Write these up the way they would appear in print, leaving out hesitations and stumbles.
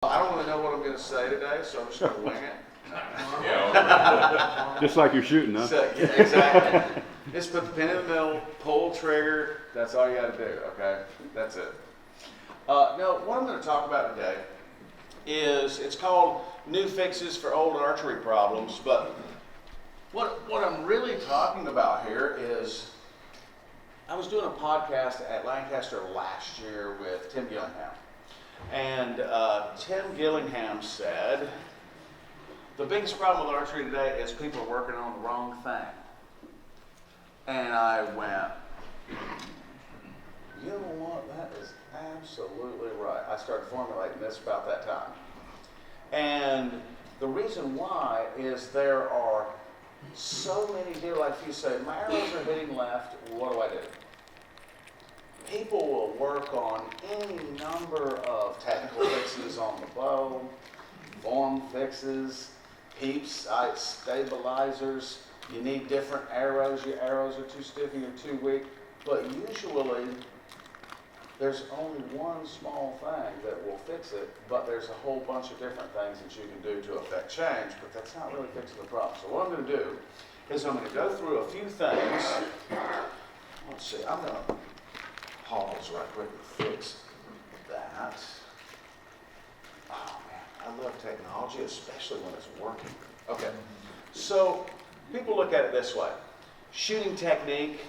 I don't really know what I'm going to say today, so I'm just going to wing it. Just like you're shooting, huh? So, yeah, exactly. Just put the pin in the middle, pull trigger. That's all you got to do, okay? That's it. No, what I'm going to talk about today is, it's called New Fixes for Old Archery Problems, but what I'm really talking about here is, I was doing a podcast at Lancaster last year with Tim Gillingham. And Tim Gillingham said, the biggest problem with archery today is people are working on the wrong thing. And I went, you know what, that is absolutely right. I started formulating this about that time. And the reason why is there are so many deals, like you say, my arrows are hitting left, what do I do? People will work on any number of technical fixes on the bow, form fixes, peeps, sights, stabilizers. You need different arrows. Your arrows are too stiff and you're too weak. But usually, there's only one small thing that will fix it, but there's a whole bunch of different things that you can do to affect change, but that's not really fixing the problem. So what I'm going to do is I'm going to go through a few things. Let's see, I'm going to pause right quick and fix that. Oh man, I love technology, especially when it's working. Okay, so people look at it this way. Shooting technique,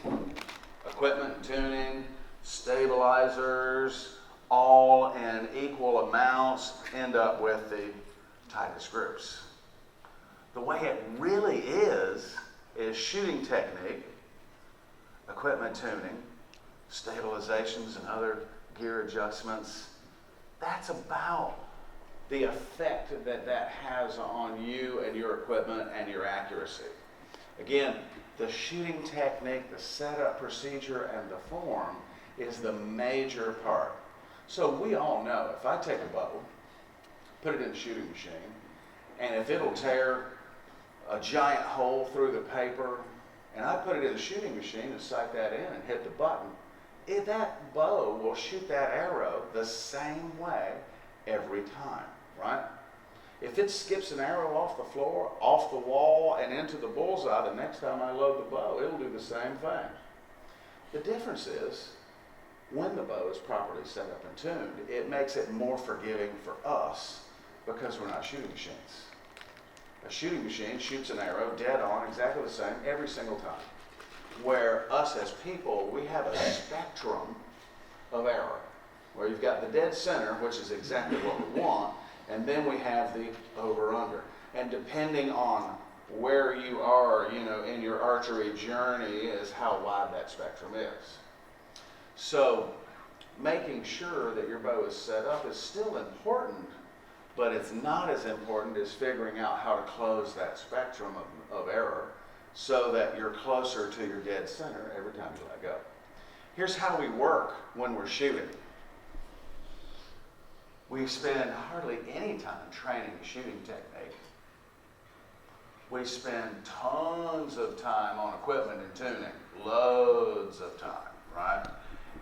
equipment tuning, stabilizers, all in equal amounts end up with the tightest groups. The way it really is shooting technique, equipment tuning, stabilizations and other gear adjustments. That's about the effect that has on you and your equipment and your accuracy. Again, the shooting technique, the setup procedure, and the form is the major part. So we all know if I take a bow, put it in the shooting machine, and if it'll tear a giant hole through the paper, and I put it in the shooting machine and sight that in and hit the button, that bow will shoot that arrow the same way every time, right? If it skips an arrow off the floor, off the wall, and into the bullseye, the next time I load the bow, it'll do the same thing. The difference is, when the bow is properly set up and tuned, it makes it more forgiving for us because we're not shooting machines. A shooting machine shoots an arrow dead on, exactly the same, every single time. Where us as people, we have a spectrum of error, where you've got the dead center, which is exactly what we want, and then we have the over-under. And depending on where you are, in your archery journey is how wide that spectrum is. So making sure that your bow is set up is still important, but it's not as important as figuring out how to close that spectrum of error so that you're closer to your dead center every time you let go. Here's how we work when we're shooting. We spend hardly any time training the shooting technique. We spend tons of time on equipment and tuning, loads of time, right?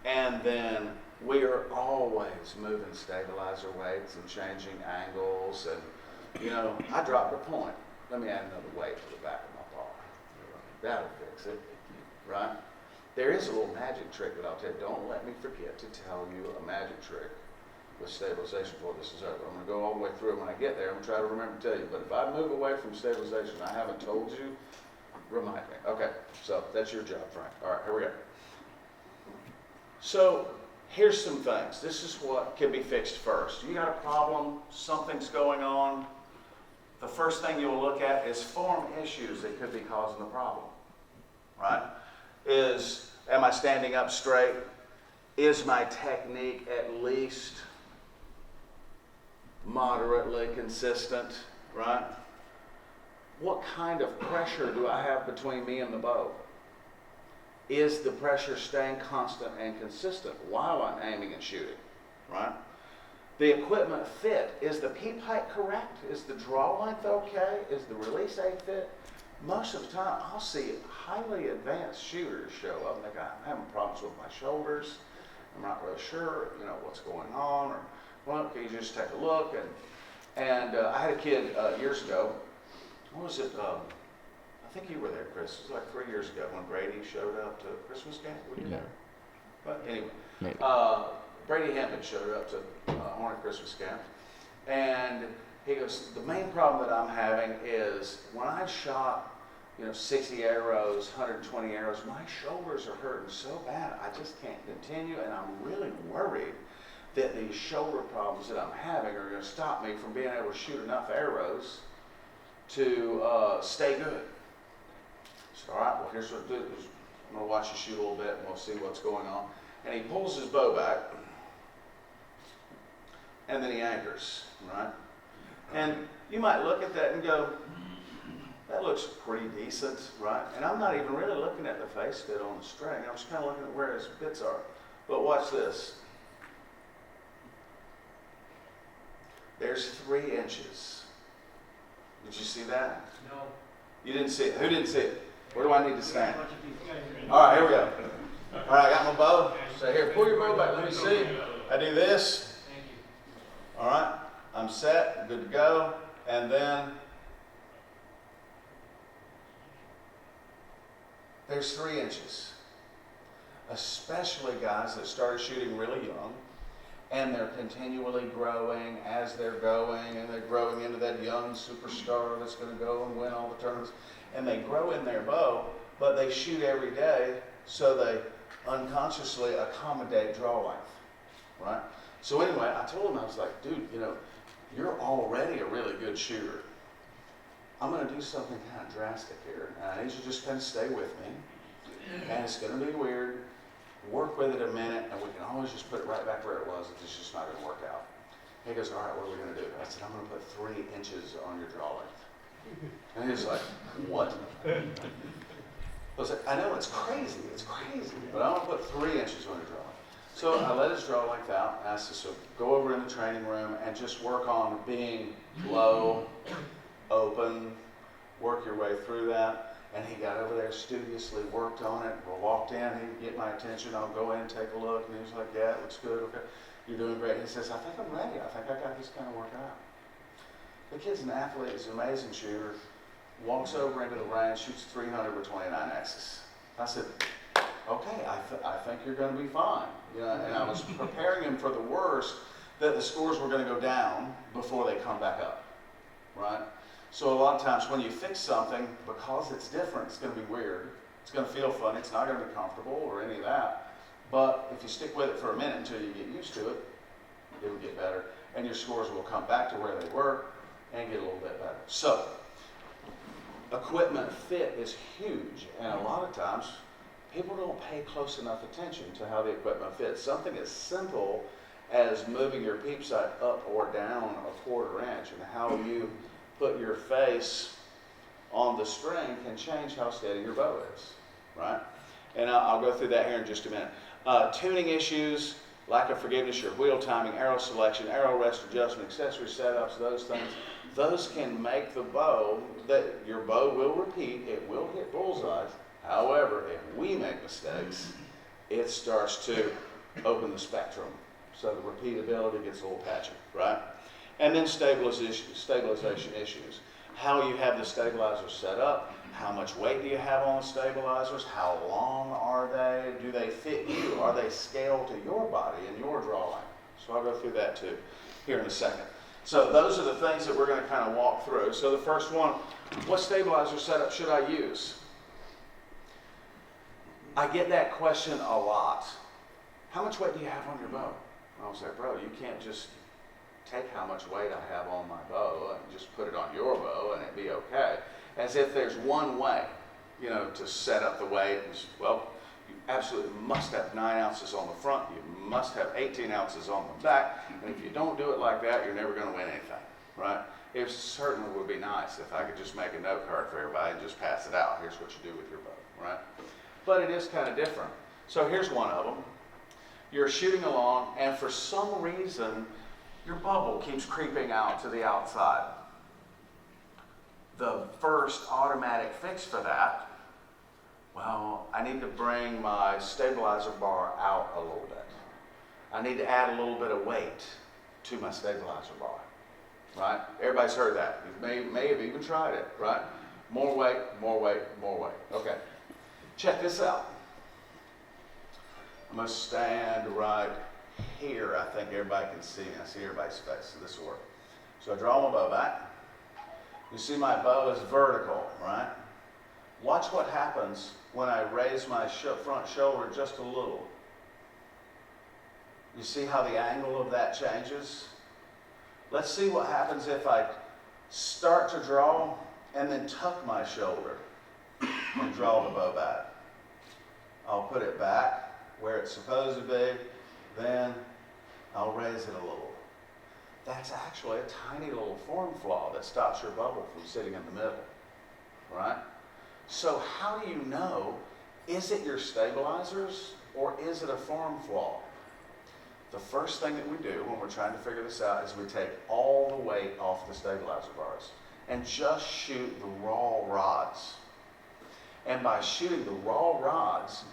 And then we are always moving stabilizer weights and changing angles, and I dropped a point. Let me add another weight to the back of my paw. That'll fix it, right? There is a little magic trick that I'll tell you. Don't let me forget to tell you a magic trick with stabilization before this is over. I'm going to go all the way through it when I get there. I'm going to try to remember to tell you. But if I move away from stabilization, I haven't told you, remind me. Okay, so that's your job, Frank. All right, here we go. So here's some things. This is what can be fixed first. You got a problem, something's going on. The first thing you'll look at is form issues that could be causing the problem, right? Am I standing up straight? Is my technique at least moderately consistent, right? What kind of pressure do I have between me and the bow? Is the pressure staying constant and consistent while I'm aiming and shooting, right? The equipment fit. Is the peep height correct? Is the draw length okay? Is the release aid fit? Most of the time, I'll see highly advanced shooters show up and they go, I'm having problems with my shoulders. I'm not really sure, what's going on, or Well, can you just take a look? And I had a kid years ago. What was it? I think you were there, Chris. It was like 3 years ago when Brady showed up to Christmas camp. Were you there? But anyway, Brady Hampton showed up to Hornet Christmas camp, and he goes, the main problem that I'm having is when I shot, 60 arrows, 120 arrows, my shoulders are hurting so bad, I just can't continue, and I'm really worried that these shoulder problems that I'm having are going to stop me from being able to shoot enough arrows to stay good. So, all right, well, here's what I'll do. I'm going to watch you shoot a little bit, and we'll see what's going on. And he pulls his bow back, and then he anchors, right? And you might look at that and go, that looks pretty decent, right? And I'm not even really looking at the face fit on the string. I'm just kind of looking at where his bits are. But watch this. There's 3 inches. Did you see that? No. You didn't see it. Who didn't see it? Where do I need to stand? All right, here we go. All right, I got my bow. So here, pull your bow back. Let me see. I do this. Thank you. All right, I'm set, good to go. And then there's 3 inches. Especially guys that started shooting really young, and they're continually growing as they're going, and they're growing into that young superstar that's going to go and win all the tournaments. And they grow in their bow, but they shoot every day, so they unconsciously accommodate draw length, right? So anyway, I told him, I was like, dude, you're already a really good shooter. I'm going to do something kind of drastic here. I need you to just kind of stay with me. And it's going to be weird. Work with it a minute, and we can always just put it right back where it was. It's just not going to work out. He goes, all right, what are we going to do? I said, I'm going to put 3 inches on your draw length. And he's like, what? I was like, I know, it's crazy, but I'm going to put 3 inches on your draw length. So I let his draw length out, and I said, so go over in the training room and just work on being low, open, work your way through that. And he got over there studiously, worked on it. We walked in, he'd get my attention. I'll go in and take a look. And he was like, yeah, it looks good. Okay, you're doing great. And he says, I think I'm ready. I think I got this kind of worked out. The kid's an athlete. He's an amazing shooter. Walks over into the range, shoots 300 with 29 X's. I said, okay, I think you're going to be fine. And I was preparing him for the worst, that the scores were going to go down before they come back up, right? So a lot of times when you fix something, because it's different, it's going to be weird. It's going to feel funny. It's not going to be comfortable or any of that. But if you stick with it for a minute until you get used to it, it will get better. And your scores will come back to where they were and get a little bit better. So equipment fit is huge. And a lot of times people don't pay close enough attention to how the equipment fits. Something as simple as moving your peep sight up or down a 1/4 inch and how you put your face on the string can change how steady your bow is, right? And I'll go through that here in just a minute. Tuning issues, lack of forgiveness, your wheel timing, arrow selection, arrow rest adjustment, accessory setups, those things, those can make the bow, that your bow will repeat, it will hit bullseyes. However, if we make mistakes, it starts to open the spectrum. So the repeatability gets a little patchy, right? And then stabilization issues. How you have the stabilizers set up, how much weight do you have on the stabilizers, how long are they, do they fit you, are they scaled to your body and your draw length? So I'll go through that too here in a second. So those are the things that we're going to kind of walk through. So the first one, what stabilizer setup should I use? I get that question a lot. How much weight do you have on your bow? I was like, bro, you can't just take how much weight I have on my bow and just put it on your bow and it'd be okay. As if there's one way, to set up the weight. Well, you absolutely must have 9 ounces on the front. You must have 18 ounces on the back. And if you don't do it like that, you're never going to win anything, right? It certainly would be nice if I could just make a note card for everybody and just pass it out. Here's what you do with your bow, right? But it is kind of different. So here's one of them. You're shooting along, and for some reason, your bubble keeps creeping out to the outside. The first automatic fix for that, well, I need to bring my stabilizer bar out a little bit. I need to add a little bit of weight. to my stabilizer bar, right? Everybody's heard that. You may have even tried it, right? More weight, more weight, more weight. Okay, check this out. I'm going to stand right here. I think everybody can see me. I see everybody's face, so this will work. So I draw my bow back. You see my bow is vertical, right? Watch what happens when I raise my front shoulder just a little. You see how the angle of that changes? Let's see what happens if I start to draw and then tuck my shoulder and draw the bow back. I'll put it back where it's supposed to be, then I'll raise it a little. That's actually a tiny little form flaw that stops your bubble from sitting in the middle, right? So how do you know, is it your stabilizers or is it a form flaw? The first thing that we do when we're trying to figure this out is we take all the weight off the stabilizer bars and just shoot the raw rods. And by shooting the raw rods,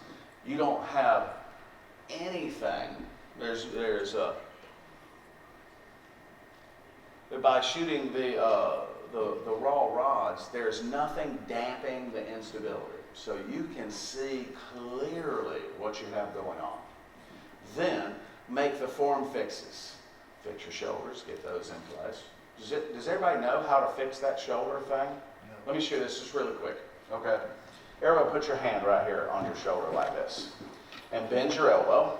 you don't have anything. By shooting the raw rods, there's nothing damping the instability. So you can see clearly what you have going on. Then make the form fixes. Fix your shoulders, get those in place. Does everybody know how to fix that shoulder thing? No. Let me show you this just really quick. Okay. Everybody put your hand right here on your shoulder like this. And bend your elbow.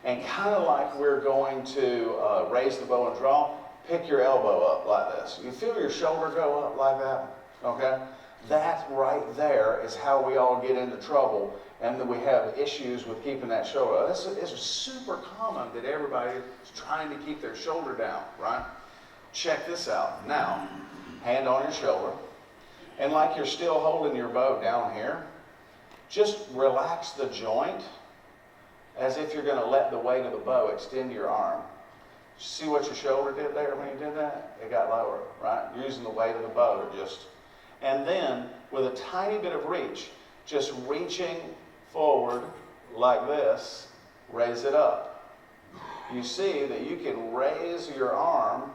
And kind of like we're going to raise the bow and draw, pick your elbow up like this. You feel your shoulder go up like that? Okay? That right there is how we all get into trouble and that we have issues with keeping that shoulder up. It's super common that everybody is trying to keep their shoulder down, right? Check this out. Now, hand on your shoulder. And like you're still holding your bow down here, just relax the joint as if you're going to let the weight of the bow extend your arm. See what your shoulder did there when you did that? It got lower, right? You're using the weight of the bow to just... And then, with a tiny bit of reach, just reaching forward like this, raise it up. You see that you can raise your arm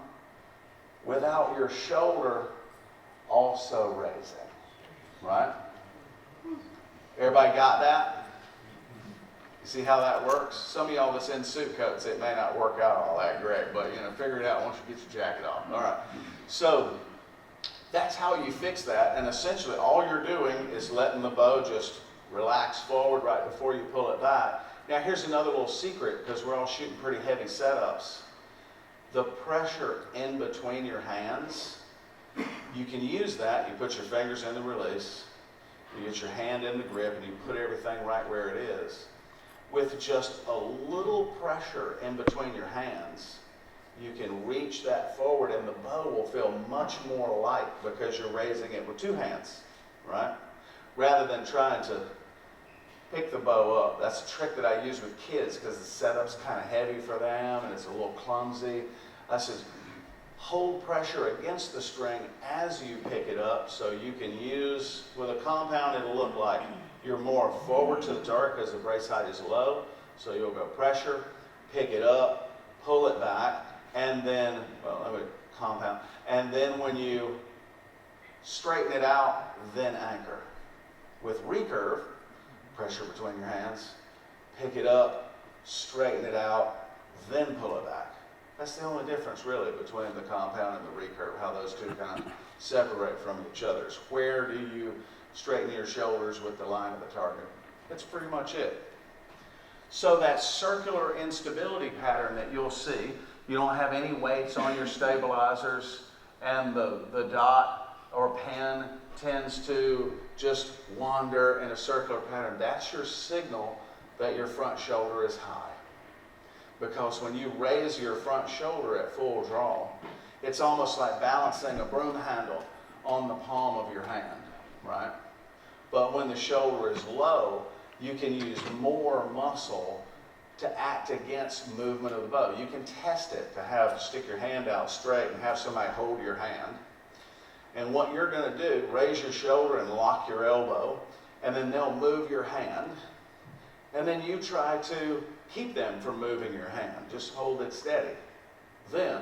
without your shoulder also raising, right? Everybody got that? You see how that works? Some of y'all that's in suit coats, it may not work out all that great, but figure it out once you get your jacket off. All right. So that's how you fix that, and essentially all you're doing is letting the bow just relax forward right before you pull it back. Now here's another little secret, because we're all shooting pretty heavy setups. The pressure in between your hands, you can use that. You put your fingers in the release, you get your hand in the grip, and you put everything right where it is. With just a little pressure in between your hands, you can reach that forward and the bow will feel much more light because you're raising it with two hands, right? Rather than trying to pick the bow up. That's a trick that I use with kids because the setup's kind of heavy for them and it's a little clumsy. I said, hold pressure against the string as you pick it up so you can use, with a compound it'll look like you're more forward to the target because the brace height is low. So you'll go pressure, pick it up, pull it back, and then, compound. And then when you straighten it out, then anchor. With recurve, pressure between your hands, pick it up, straighten it out, then pull it back. That's the only difference really between the compound and the recurve, how those two kind of separate from each other. Where do you straighten your shoulders with the line of the target? That's pretty much it. So that circular instability pattern that you'll see, you don't have any weights on your stabilizers, and the dot or pen tends to just wander in a circular pattern. That's your signal that your front shoulder is high. Because when you raise your front shoulder at full draw, it's almost like balancing a broom handle on the palm of your hand, right? But when the shoulder is low, you can use more muscle to act against movement of the bow. You can test it to stick your hand out straight and have somebody hold your hand. And what you're going to do, raise your shoulder and lock your elbow, and then they'll move your hand. And then you try to keep them from moving your hand. Just hold it steady. Then,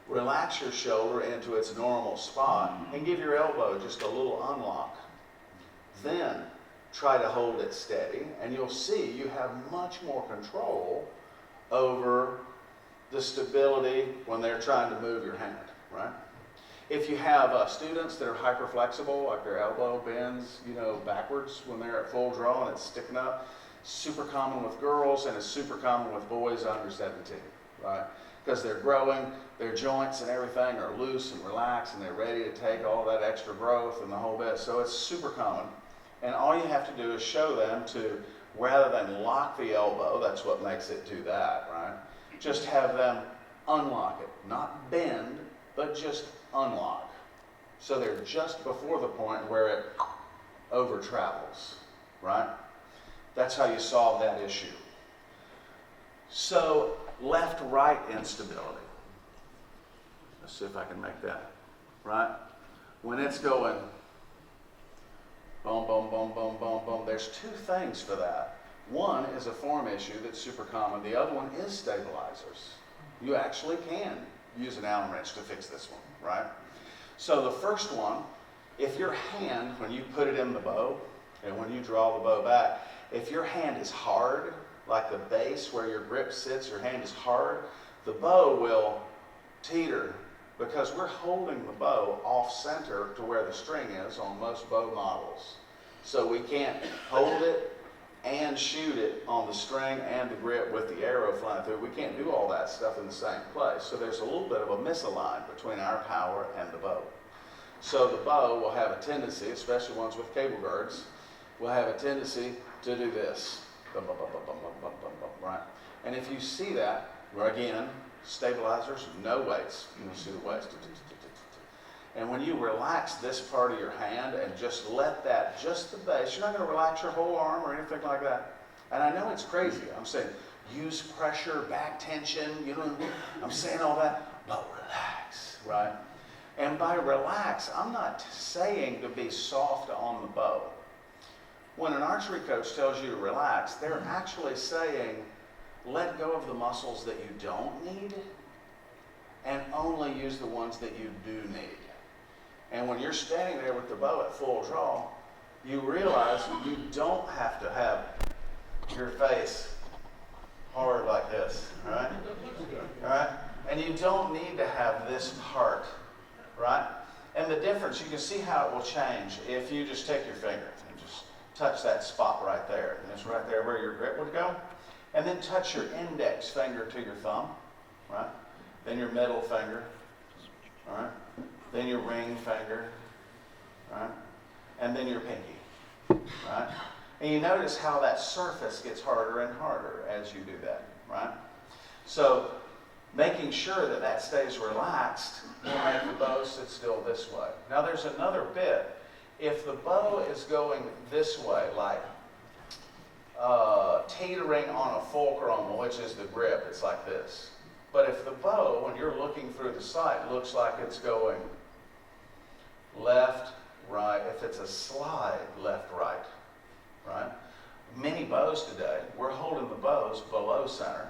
relax your shoulder into its normal spot and give your elbow just a little unlock. Then, try to hold it steady, and you'll see you have much more control over the stability when they're trying to move your hand, right? If you have students that are hyperflexible, like their elbow bends, backwards when they're at full draw and it's sticking up, super common with girls and it's super common with boys under 17, right? Because they're growing, their joints and everything are loose and relaxed and they're ready to take all that extra growth and the whole bit. So it's super common. And all you have to do is show them to, rather than lock the elbow, that's what makes it do that, right? Just have them unlock it, not bend, but just unlock. So they're just before the point where it over travels, right? That's how you solve that issue. So left-right instability. Let's see if I can make that, right? When it's going boom, boom, boom, boom, boom, boom, there's two things for that. One is a form issue that's super common. The other one is stabilizers. You actually can use an Allen wrench to fix this one, right? So the first one, if your hand, when you put it in the bow, and when you draw the bow back, if your hand is hard, like the base where your grip sits, your hand is hard, the bow will teeter because we're holding the bow off center to where the string is on most bow models. So we can't hold it and shoot it on the string and the grip with the arrow flying through. We can't do all that stuff in the same place. So there's a little bit of a misalignment between our power and the bow. So the bow will have a tendency, especially ones with cable guards, will have a tendency to do this. Bum, bum, bum, bum, bum, bum, bum, bum, right? And if you see that, again, stabilizers, no weights. You see the weights. And when you relax this part of your hand and just let that, just the base, you're not going to relax your whole arm or anything like that. And I know it's crazy. I'm saying use pressure, back tension, I'm saying all that, but relax, right? And by relax, I'm not saying to be soft on the bow. When an archery coach tells you to relax, they're actually saying let go of the muscles that you don't need and only use the ones that you do need. And when you're standing there with the bow at full draw, you realize you don't have to have your face hard like this, right? All right? And you don't need to have this part, right? And the difference, you can see how it will change if you just take your finger and just touch that spot right there. And it's right there where your grip would go. And then touch your index finger to your thumb, right? Then your middle finger, all right? Then your ring finger, right? And then your pinky, right? And you notice how that surface gets harder and harder as you do that, right? So making sure that that stays relaxed will make the bow sit still this way. Now there's another bit. If the bow is going this way, like teetering on a fulcrum, which is the grip, it's like this. But if the bow, when you're looking through the sight, looks like it's going left, right, if it's a slide, left, right, right? Many bows today, we're holding the bows below center,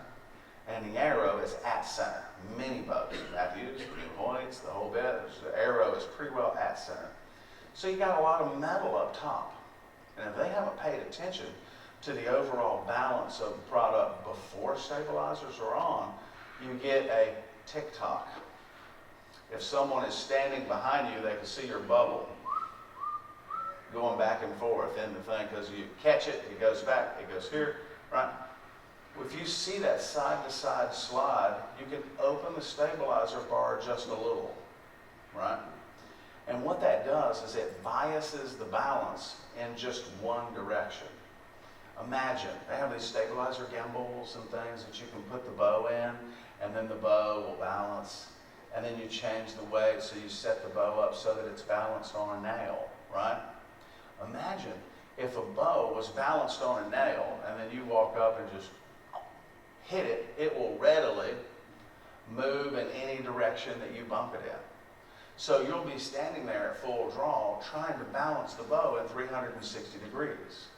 and the arrow is at center. Many bows, Matthews, New Hoyts, the whole bit, the arrow is pretty well at center. So you got a lot of metal up top. And if they haven't paid attention to the overall balance of the product before stabilizers are on, you get a tick-tock. If someone is standing behind you, they can see your bubble going back and forth in the thing, because you catch it, it goes back, it goes here, right? If you see that side-to-side slide, you can open the stabilizer bar just a little, right? And what that does is it biases the balance in just one direction. Imagine, they have these stabilizer gimbals and things that you can put the bow in, and then the bow will balance, and then you change the weight so you set the bow up so that it's balanced on a nail, right? Imagine if a bow was balanced on a nail, and then you walk up and just hit it, it will readily move in any direction that you bump it in. So you'll be standing there at full draw trying to balance the bow at 360 degrees.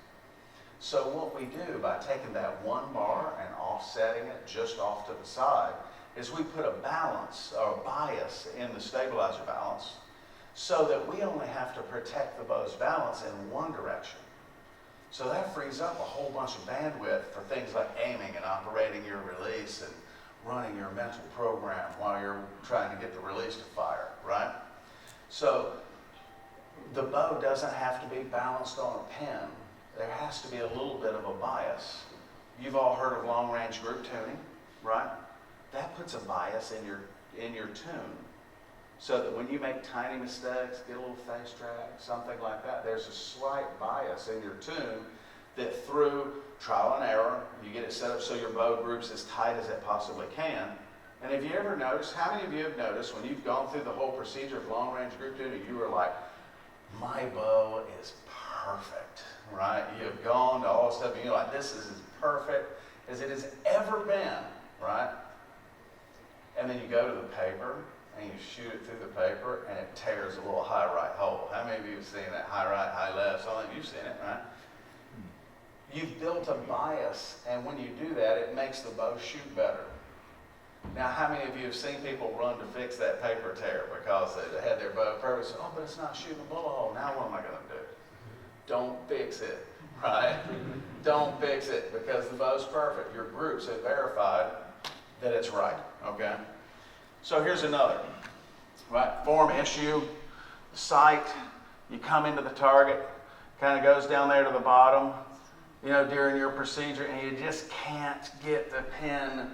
So what we do by taking that one bar and offsetting it just off to the side is we put a balance or a bias in the stabilizer balance so that we only have to protect the bow's balance in one direction. So that frees up a whole bunch of bandwidth for things like aiming and operating your release and running your mental program while you're trying to get the release to fire, right? So the bow doesn't have to be balanced on a pin. There has to be a little bit of a bias. You've all heard of long-range group tuning, right? That puts a bias in your tune, so that when you make tiny mistakes, get a little face drag, something like that, there's a slight bias in your tune that through trial and error, you get it set up so your bow groups as tight as it possibly can. And have you ever noticed, how many of you have noticed when you've gone through the whole procedure of long-range group tuning, you were like, my bow is perfect, right? You've gone to all stuff and you're like, this is as perfect as it has ever been, right? And then you go to the paper and you shoot it through the paper and it tears a little high right hole. How many of you have seen that high right, high left? Some of you've seen it, right? You've built a bias, and when you do that, it makes the bow shoot better. Now, how many of you have seen people run to fix that paper tear because they had their bow perfect? Oh, but it's not shooting a bullet hole. Now what am I going to do? Don't fix it, right? Don't fix it, because the bow's perfect. Your groups have verified that it's right, okay? So here's another, right? Form issue, sight, you come into the target, kind of goes down there to the bottom, you know, during your procedure, and you just can't get the pin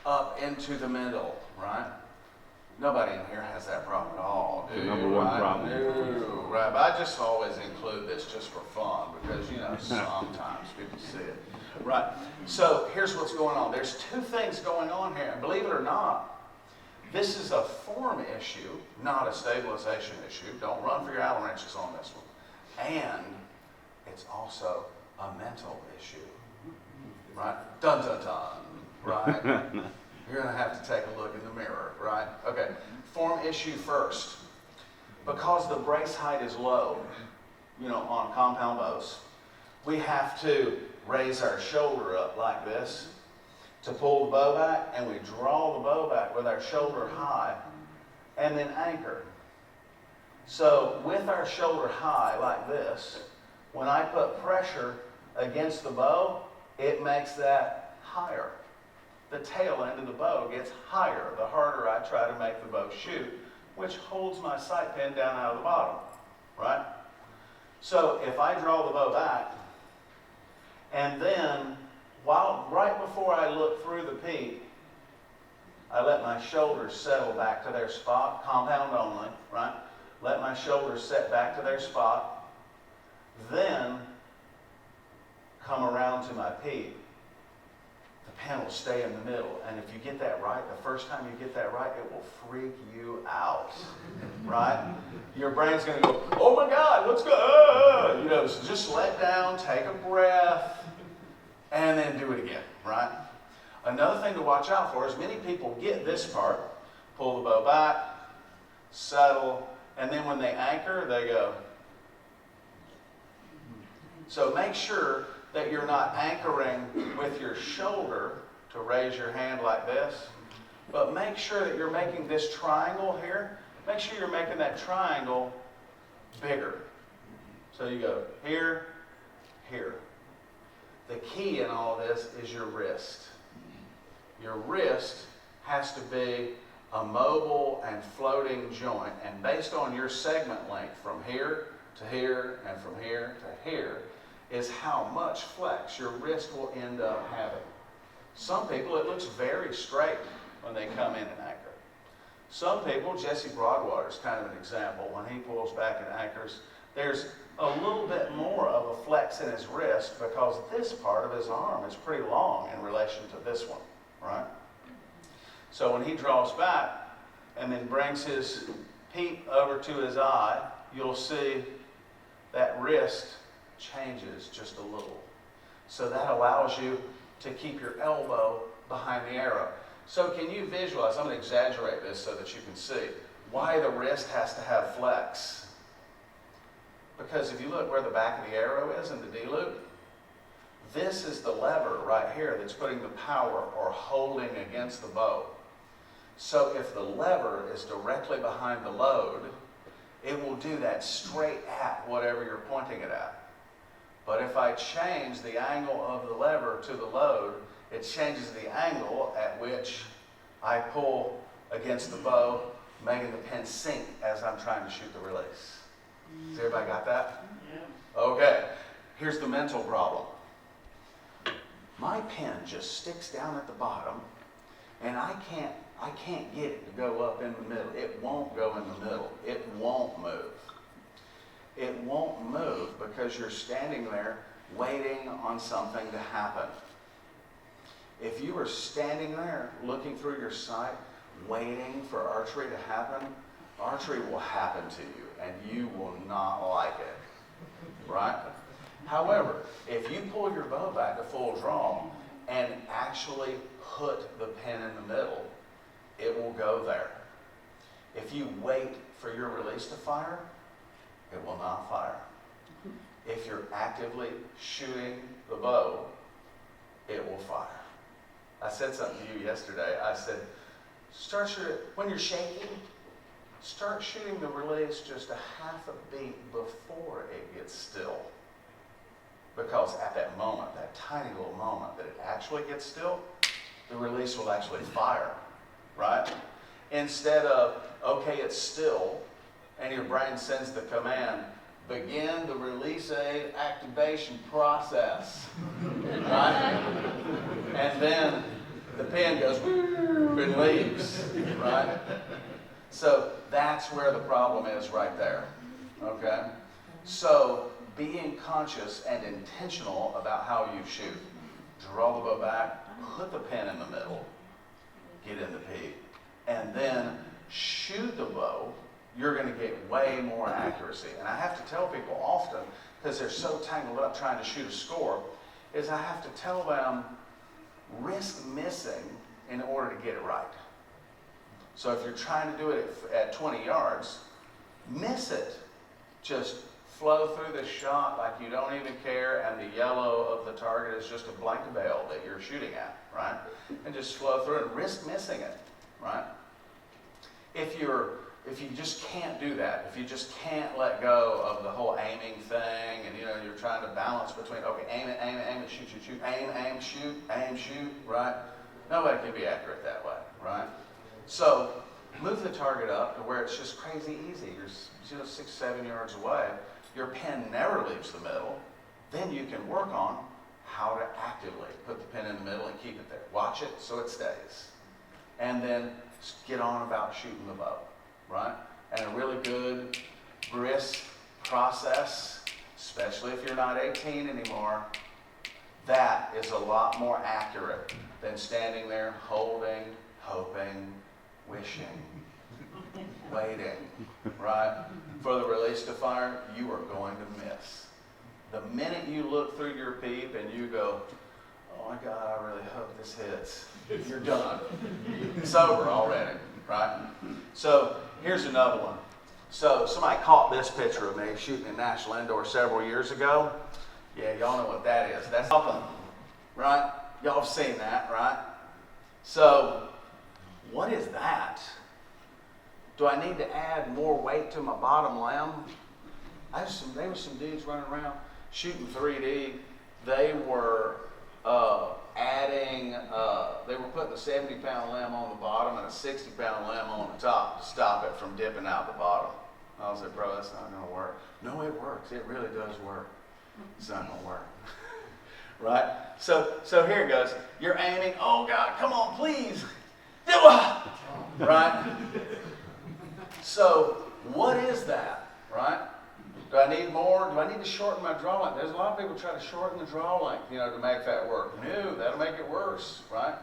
up into the middle, right? Nobody in here has that problem at all, do you? Number one problem. No, right? But I just always include this just for fun, because, you know, sometimes people see it. Right, so here's what's going on. There's two things going on here, and believe it or not, this is a form issue, not a stabilization issue. Don't run for your Allen wrenches on this one. And it's also a mental issue, right? Dun, dun, dun, right? You're going to have to take a look in the mirror, right? Okay, form issue first. Because the brace height is low, you know, on compound bows, we have to raise our shoulder up like this to pull the bow back, and we draw the bow back with our shoulder high and then anchor. So with our shoulder high like this, when I put pressure against the bow, it makes that higher. The tail end of the bow gets higher the harder I try to make the bow shoot, which holds my sight pin down out of the bottom, right? So if I draw the bow back, and then right before I look through the peak, I let my shoulders settle back to their spot, compound only, right? Let my shoulders set back to their spot, then come around to my peak. The pin will stay in the middle, and if you get that right, the first time you get that right, it will freak you out, right? Your brain's going to go, oh my God, what's going on? You know, so just let down, take a breath, and then do it again, right? Another thing to watch out for is many people get this part, pull the bow back, settle, and then when they anchor, they go. So make sure that you're not anchoring with your shoulder to raise your hand like this, but make sure that you're making this triangle here, make sure you're making that triangle bigger. So you go here, here. The key in all this is your wrist. Your wrist has to be a mobile and floating joint, and based on your segment length from here to here and from here to here is how much flex your wrist will end up having. Some people, it looks very straight when they come in and anchor. Some people, Jesse Broadwater is kind of an example, when he pulls back and anchors, there's a little bit more of a flex in his wrist because this part of his arm is pretty long in relation to this one, right? So when he draws back and then brings his peep over to his eye, you'll see that wrist changes just a little. So that allows you to keep your elbow behind the arrow. So can you visualize, I'm going to exaggerate this so that you can see why the wrist has to have flex. Because if you look where the back of the arrow is in the D-loop, this is the lever right here that's putting the power or holding against the bow. So if the lever is directly behind the load, it will do that straight at whatever you're pointing it at. But if I change the angle of the lever to the load, it changes the angle at which I pull against the bow, making the pin sink as I'm trying to shoot the release. Has everybody got that? Yeah. Okay, here's the mental problem. My pin just sticks down at the bottom, and I can't get it to go up in the middle. It won't go in the middle. It won't move. It won't move because you're standing there waiting on something to happen. If you are standing there looking through your sight, waiting for archery to happen, archery will happen to you and you will not like it, right? However, if you pull your bow back to full draw and actually put the pin in the middle, it will go there. If you wait for your release to fire, it will not fire. If you're actively shooting the bow, it will fire. I said something to you yesterday. I said, start shooting, when you're shaking, start shooting the release just a half a beat before it gets still. Because at that moment, that tiny little moment that it actually gets still, the release will actually fire, right? Instead of, okay, it's still, and your brain sends the command, begin the release aid activation process, right? And then the pin goes and leaves, right? So that's where the problem is right there, okay? So being conscious and intentional about how you shoot. Draw the bow back, put the pin in the middle, get in the peak, and then shoot the bow. You're going to get way more accuracy. And I have to tell people often, because they're so tangled up trying to shoot a score, is I have to tell them, risk missing in order to get it right. So if you're trying to do it at 20 yards, miss it. Just flow through the shot like you don't even care, and the yellow of the target is just a blank veil that you're shooting at, right? And just flow through and risk missing it, right? If you just can't do that, if you just can't let go of the whole aiming thing, and you're trying to balance between, okay, aim it, shoot, aim, shoot, right? Nobody can be accurate that way, right? So move the target up to where it's just crazy easy. You're 6, 7 yards away. Your pin never leaves the middle. Then you can work on how to actively put the pin in the middle and keep it there. Watch it so it stays. And then get on about shooting the bow, right? And a really good, brisk process, especially if you're not 18 anymore, that is a lot more accurate than standing there holding, hoping, wishing, waiting, right? For the release to fire, you are going to miss. The minute you look through your peep and you go, oh my God, I really hope this hits, you're done. It's over already, right? So here's another one. So somebody caught this picture of me shooting in National Indoor several years ago. Yeah, y'all know what that is. That's something, right? Y'all have seen that, right? So what is that? Do I need to add more weight to my bottom limb? There were some dudes running around shooting 3D. They were they were putting a 70-pound limb on the bottom and a 60-pound limb on the top to stop it from dipping out the bottom. I was like, bro, that's not going to work. No, it works. It really does work. It's not going to work. Right? So here it goes. You're aiming. Oh, God, come on, please. Right? So what is that, right? Do I need more? Do I need to shorten my draw length? There's a lot of people try to shorten the draw length, to make that work. No, that'll make it worse, right?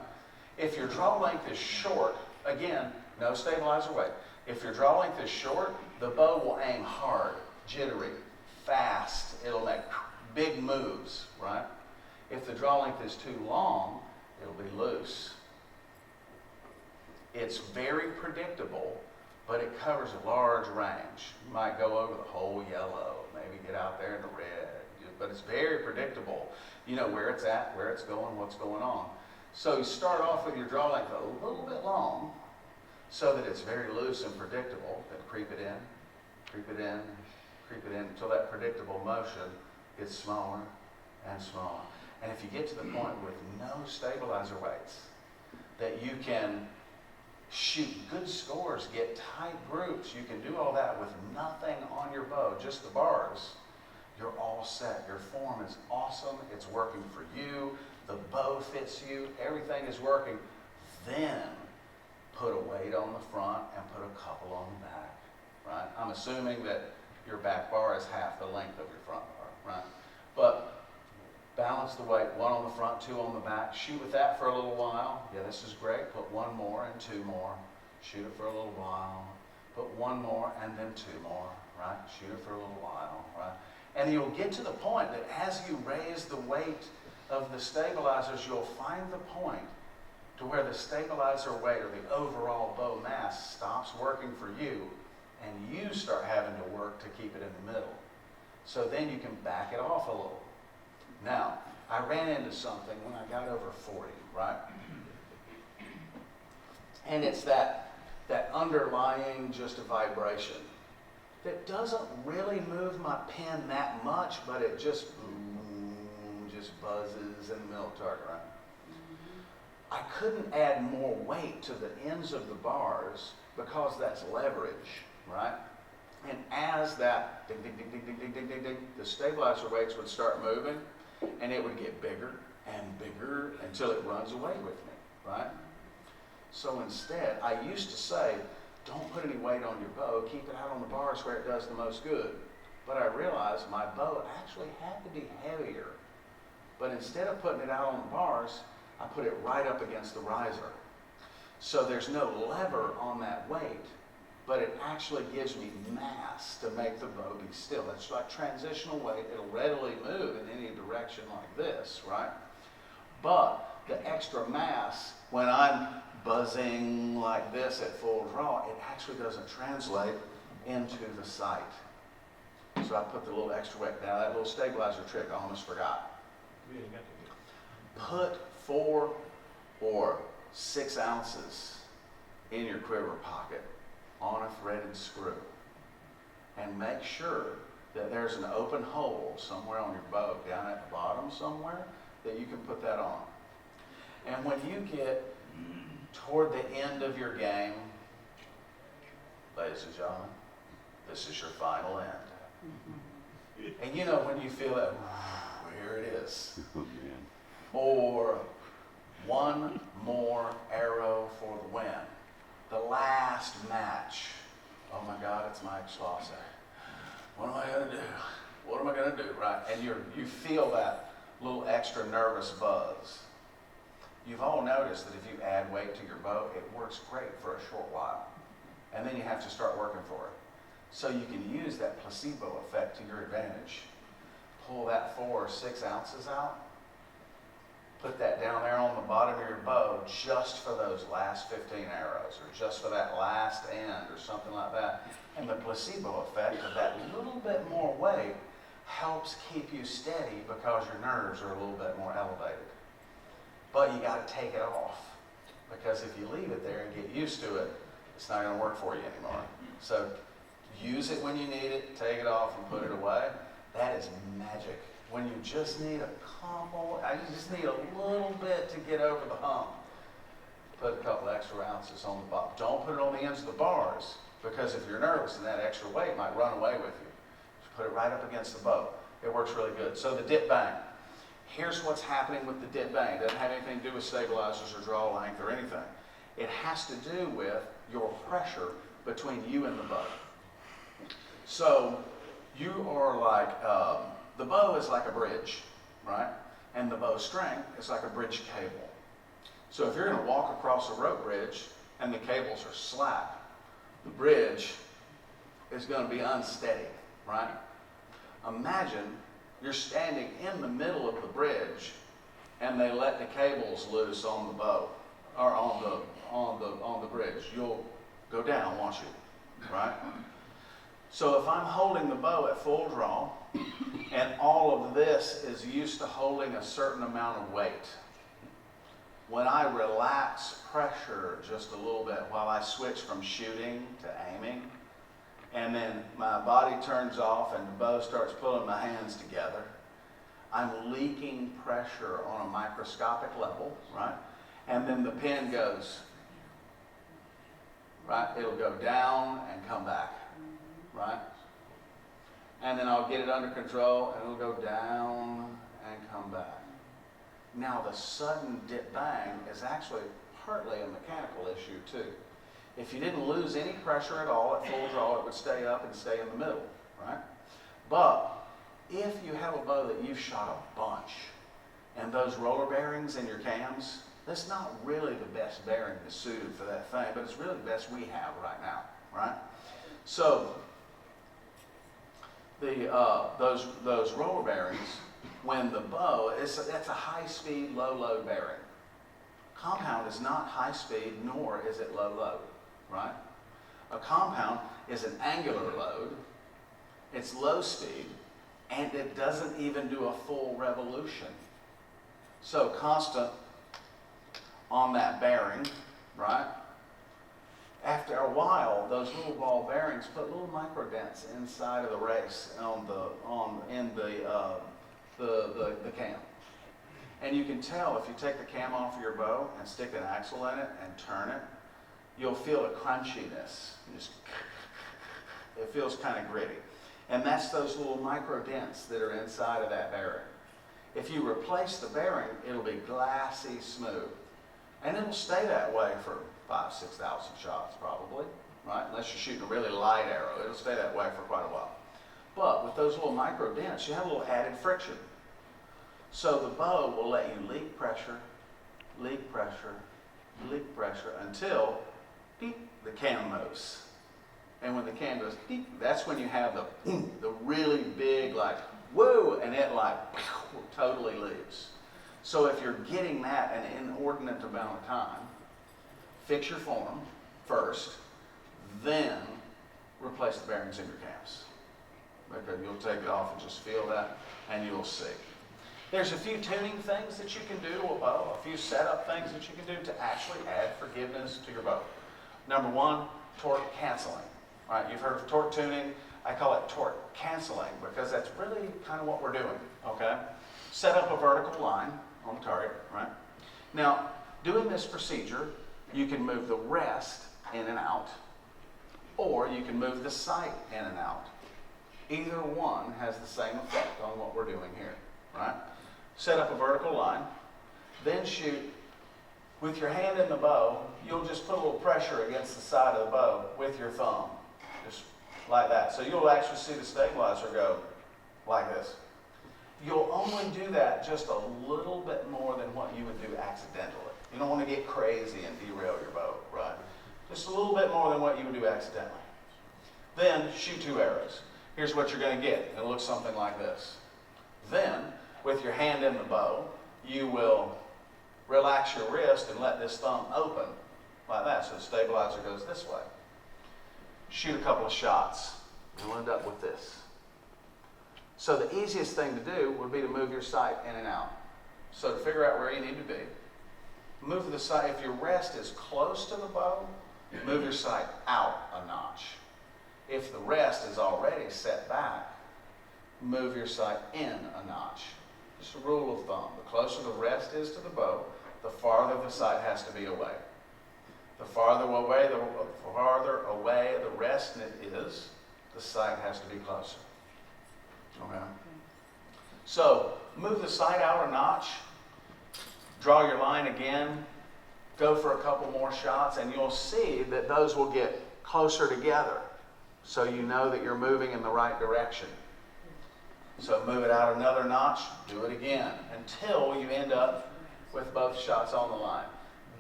If your draw length is short, again, no stabilizer weight. If your draw length is short, the bow will aim hard, jittery, fast. It'll make big moves, right? If the draw length is too long, it'll be loose. It's very predictable, but it covers a large range. You might go over the whole yellow, maybe get out there in the red, but it's very predictable. You know where it's at, where it's going, what's going on. So you start off with your draw length a little bit long, so that it's very loose and predictable. Then creep it in, creep it in, creep it in until that predictable motion gets smaller and smaller. And if you get to the point with no stabilizer weights, that you can shoot good scores, get tight groups, you can do all that with nothing on your bow, just the bars, you're all set. Your form is awesome. It's working for you. The bow fits you. Everything is working. Then put a weight on the front and put a couple on the back, right? I'm assuming that your back bar is half the length of your front bar, right? But balance the weight, one on the front, two on the back. Shoot with that for a little while. Yeah, this is great. Put one more and two more. Shoot it for a little while. Put one more and then two more, right? Shoot it for a little while, right? And you'll get to the point that as you raise the weight of the stabilizers, you'll find the point to where the stabilizer weight or the overall bow mass stops working for you and you start having to work to keep it in the middle. So then you can back it off a little. Now, I ran into something when I got over 40, right? And it's that underlying just a vibration that doesn't really move my pen that much, but it just buzzes in the milk target, right? I couldn't add more weight to the ends of the bars because that's leverage, right? And as that ding, ding, ding, ding, ding, ding, ding, ding, ding, the stabilizer weights would start moving, and it would get bigger and bigger until it runs away with me, right? So instead, I used to say, don't put any weight on your bow, keep it out on the bars where it does the most good. But I realized my bow actually had to be heavier. But instead of putting it out on the bars, I put it right up against the riser. So there's no lever on that weight, but it actually gives me mass to make the bow be still. It's like transitional weight. It'll readily move in any direction like this, right? But the extra mass, when I'm buzzing like this at full draw, it actually doesn't translate into the sight. So I put the little extra weight. Now that little stabilizer trick I almost forgot. Put 4 or 6 ounces in your quiver pocket on a threaded screw, and make sure that there's an open hole somewhere on your bow, down at the bottom somewhere, that you can put that on. And when you get toward the end of your game, ladies and gentlemen, this is your final end. And you know when you feel that, here it is. Or one more arrow for the win. The last match. Oh my God, it's Mike Schlosser. What am I going to do? What am I going to do, right? And you feel that little extra nervous buzz. You've all noticed that if you add weight to your bow, it works great for a short while. And then you have to start working for it. So you can use that placebo effect to your advantage. Pull that 4 or 6 ounces out. Put that down there on the bottom of your bow just for those last 15 arrows, or just for that last end, or something like that. And the placebo effect of that little bit more weight helps keep you steady because your nerves are a little bit more elevated. But you got to take it off, because if you leave it there and get used to it, it's not going to work for you anymore. So use it when you need it, take it off and put it away. That is magic. When you just need a couple, you just need a little bit to get over the hump, put a couple extra ounces on the bottom. Don't put it on the ends of the bars, because if you're nervous, then that extra weight might run away with you. Just put it right up against the bow. It works really good. So the dip bang. Here's what's happening with the dip bang. It doesn't have anything to do with stabilizers or draw length or anything. It has to do with your pressure between you and the bow. So you are like, the bow is like a bridge, right? And the bow string is like a bridge cable. So if you're going to walk across a rope bridge and the cables are slack, the bridge is going to be unsteady, right? Imagine you're standing in the middle of the bridge and they let the cables loose on the bow, or on the bridge. You'll go down, won't you? Right? So if I'm holding the bow at full draw, and all of this is used to holding a certain amount of weight, when I relax pressure just a little bit while I switch from shooting to aiming, and then my body turns off and the bow starts pulling my hands together, I'm leaking pressure on a microscopic level, right? And then the pin goes, right? It'll go down and come back, right? And then I'll get it under control and it'll go down and come back. Now the sudden dip bang is actually partly a mechanical issue too. If you didn't lose any pressure at all at full draw, it would stay up and stay in the middle, right? But if you have a bow that you've shot a bunch and those roller bearings in your cams, that's not really the best bearing that's suited for that thing, but it's really the best we have right now, right? So those roller bearings, when the bow, that's a high-speed, low-load bearing. Compound is not high-speed, nor is it low-load, right? A compound is an angular load, it's low-speed, and it doesn't even do a full revolution. So constant on that bearing, right? After a while, those little ball bearings put little micro dents inside of the race in the cam. And you can tell if you take the cam off of your bow and stick an axle in it and turn it, you'll feel a crunchiness. It feels kind of gritty. And that's those little micro dents that are inside of that bearing. If you replace the bearing, it'll be glassy smooth. And it'll stay that way for 5,000 to 6,000 shots probably, right? Unless you're shooting a really light arrow, it'll stay that way for quite a while. But with those little micro dents, you have a little added friction. So the bow will let you leak pressure until beep, the cam moves. And when the cam goes beep, that's when you have the really big like whoa, and it like totally leaves. So if you're getting that an inordinate amount of time, fix your form first, then replace the bearings in your cams. Because you'll take it off and just feel that, and you'll see. There's a few tuning things that you can do to a bow, a few setup things that you can do to actually add forgiveness to your bow. Number one, torque canceling. All right, you've heard of torque tuning. I call it torque canceling because that's really kind of what we're doing, okay? Set up a vertical line on target, right? Now, doing this procedure, you can move the rest in and out, or you can move the sight in and out. Either one has the same effect on what we're doing here, right? Set up a vertical line, then shoot with your hand in the bow. You'll just put a little pressure against the side of the bow with your thumb, just like that. So you'll actually see the stabilizer go like this. You'll only do that just a little bit more than what you would do accidentally. You don't want to get crazy and derail your bow, right? Just a little bit more than what you would do accidentally. Then shoot 2 arrows. Here's what you're going to get. It'll look something like this. Then, with your hand in the bow, you will relax your wrist and let this thumb open like that, so the stabilizer goes this way. Shoot a couple of shots. You'll end up with this. So the easiest thing to do would be to move your sight in and out. So to figure out where you need to be, move the sight. If your rest is close to the bow, move your sight out a notch. If the rest is already set back, move your sight in a notch. Just a rule of thumb. The closer the rest is to the bow, the farther the sight has to be away. The farther away the rest is, the sight has to be closer. Okay? So, move the sight out a notch, draw your line again, go for a couple more shots, and you'll see that those will get closer together. So you know that you're moving in the right direction. So move it out another notch, do it again, until you end up with both shots on the line.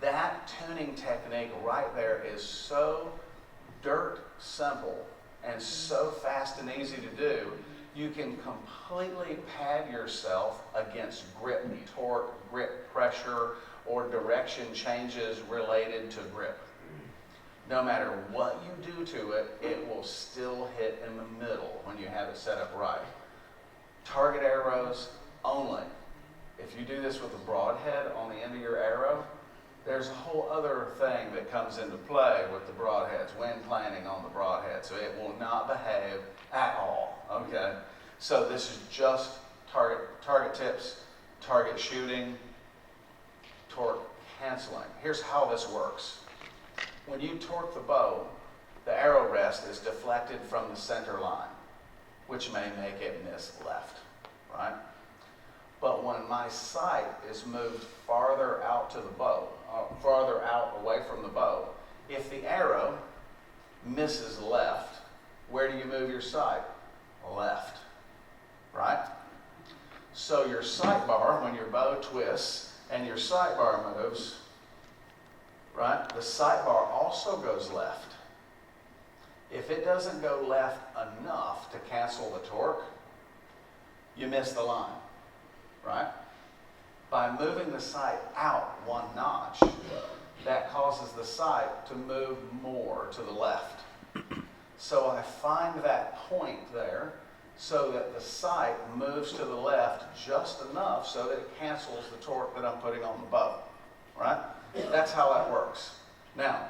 That tuning technique right there is so dirt simple and so fast and easy to do. You can completely pad yourself against grip torque, grip pressure, or direction changes related to grip. No matter what you do to it, it will still hit in the middle when you have it set up right. Target arrows only. If you do this with a broadhead on the end of your arrow, there's a whole other thing that comes into play with the broadheads, wind planning on the broadhead, so it will not behave at all, okay? So this is just target tips, target shooting, torque canceling. Here's how this works. When you torque the bow, the arrow rest is deflected from the center line, which may make it miss left, right? But when my sight is moved farther out to the bow, farther out away from the bow, if the arrow misses left, where do you move your sight? Left, right? So your sight bar, when your bow twists and your sight bar moves, right, the sight bar also goes left. If it doesn't go left enough to cancel the torque, you miss the line, right? By moving the sight out one notch, that causes the sight to move more to the left. So I find that point there so that the sight moves to the left just enough so that it cancels the torque that I'm putting on the bow, right? That's how that works. Now,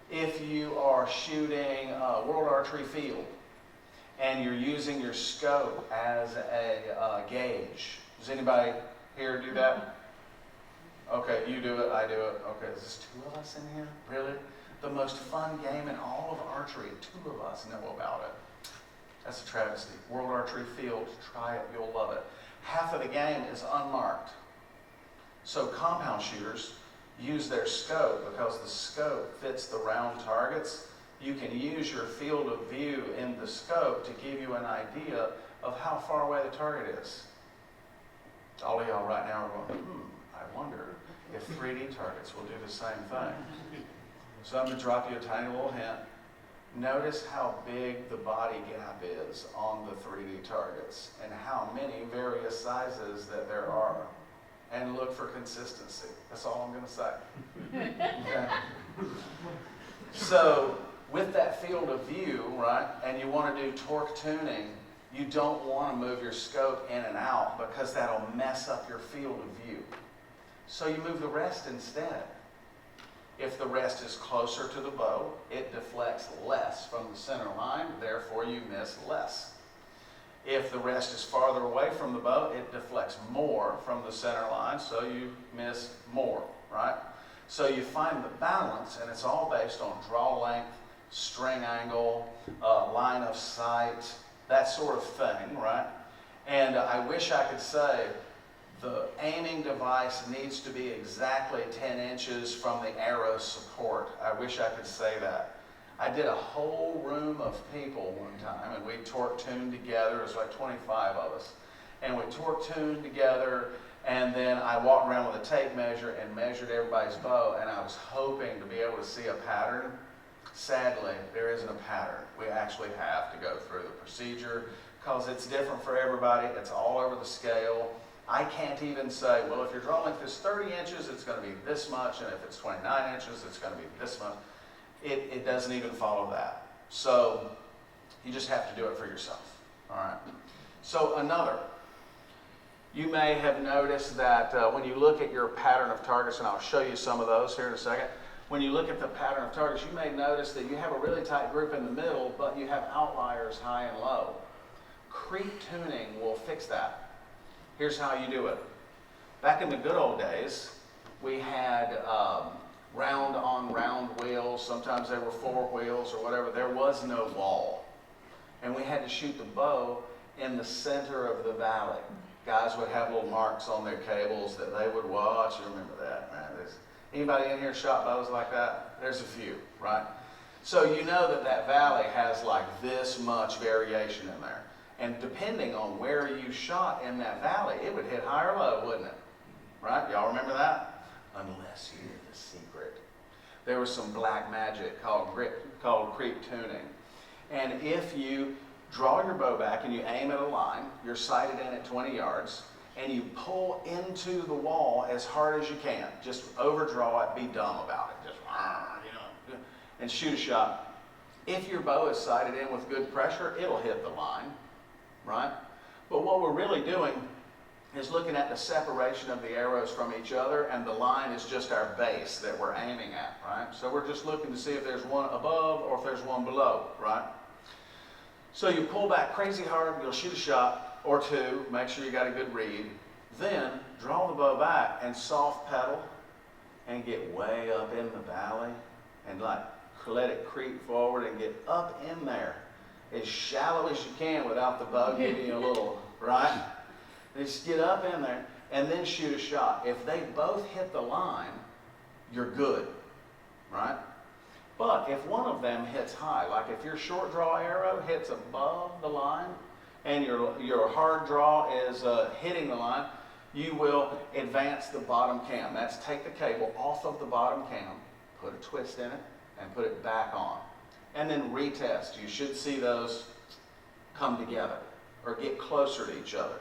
if you are shooting World Archery Field and you're using your scope as a gauge, does anybody here do that? Okay, you do it, I do it. Okay, is this two of us in here? Really? The most fun game in all of archery, two of us know about it. That's a travesty. World Archery Field, try it, you'll love it. Half of the game is unmarked. So compound shooters use their scope because the scope fits the round targets. You can use your field of view in the scope to give you an idea of how far away the target is. All of y'all right now are going, I wonder if 3D targets will do the same thing. So I'm going to drop you a tiny little hint. Notice how big the body gap is on the 3D targets and how many various sizes that there are. And look for consistency. That's all I'm going to say. Okay. So with that field of view, right, and you want to do torque tuning, you don't want to move your scope in and out because that'll mess up your field of view. So you move the rest instead. If the rest is closer to the bow, it deflects less from the center line, therefore you miss less. If the rest is farther away from the bow, it deflects more from the center line, so you miss more, right? So you find the balance, and it's all based on draw length, string angle, line of sight, that sort of thing, right? And I wish I could say the aiming device needs to be exactly 10 inches from the arrow support. I wish I could say that. I did a whole room of people one time, and we torque tuned together. It was like 25 of us. And we torque tuned together, and then I walked around with a tape measure and measured everybody's bow, and I was hoping to be able to see a pattern. Sadly, there isn't a pattern. We actually have to go through the procedure because it's different for everybody. It's all over the scale. I can't even say, well, if your draw length is 30 inches, it's going to be this much, and if it's 29 inches, it's going to be this much. It doesn't even follow that. So you just have to do it for yourself. All right. So another, you may have noticed that when you look at your pattern of targets, and I'll show you some of those here in a second. When you look at the pattern of targets, you may notice that you have a really tight group in the middle, but you have outliers high and low. Creep tuning will fix that. Here's how you do it. Back in the good old days, we had round on round wheels. Sometimes they were 4 wheels or whatever. There was no wall. And we had to shoot the bow in the center of the valley. Guys would have little marks on their cables that they would watch. You remember that, man. Anybody in here shot bows like that? There's a few, right? So you know that that valley has like this much variation in there. And depending on where you shot in that valley, it would hit high or low, wouldn't it? Right? Y'all remember that? Unless you knew the secret. There was some black magic called creep tuning. And if you draw your bow back and you aim at a line, you're sighted in at 20 yards, and you pull into the wall as hard as you can. Just overdraw it, be dumb about it. Just, and shoot a shot. If your bow is sighted in with good pressure, it'll hit the line, right? But what we're really doing is looking at the separation of the arrows from each other, and the line is just our base that we're aiming at, right? So we're just looking to see if there's one above or if there's one below, right? So you pull back crazy hard, you'll shoot a shot or two, make sure you got a good read, then draw the bow back and soft pedal and get way up in the valley and like let it creep forward and get up in there as shallow as you can without the bow giving you a little, right? Just get up in there and then shoot a shot. If they both hit the line, you're good, right? But if one of them hits high, like if your short draw arrow hits above the line and your hard draw is hitting the line, you will advance the bottom cam. That's take the cable off of the bottom cam, put a twist in it, and put it back on. And then retest. You should see those come together or get closer to each other.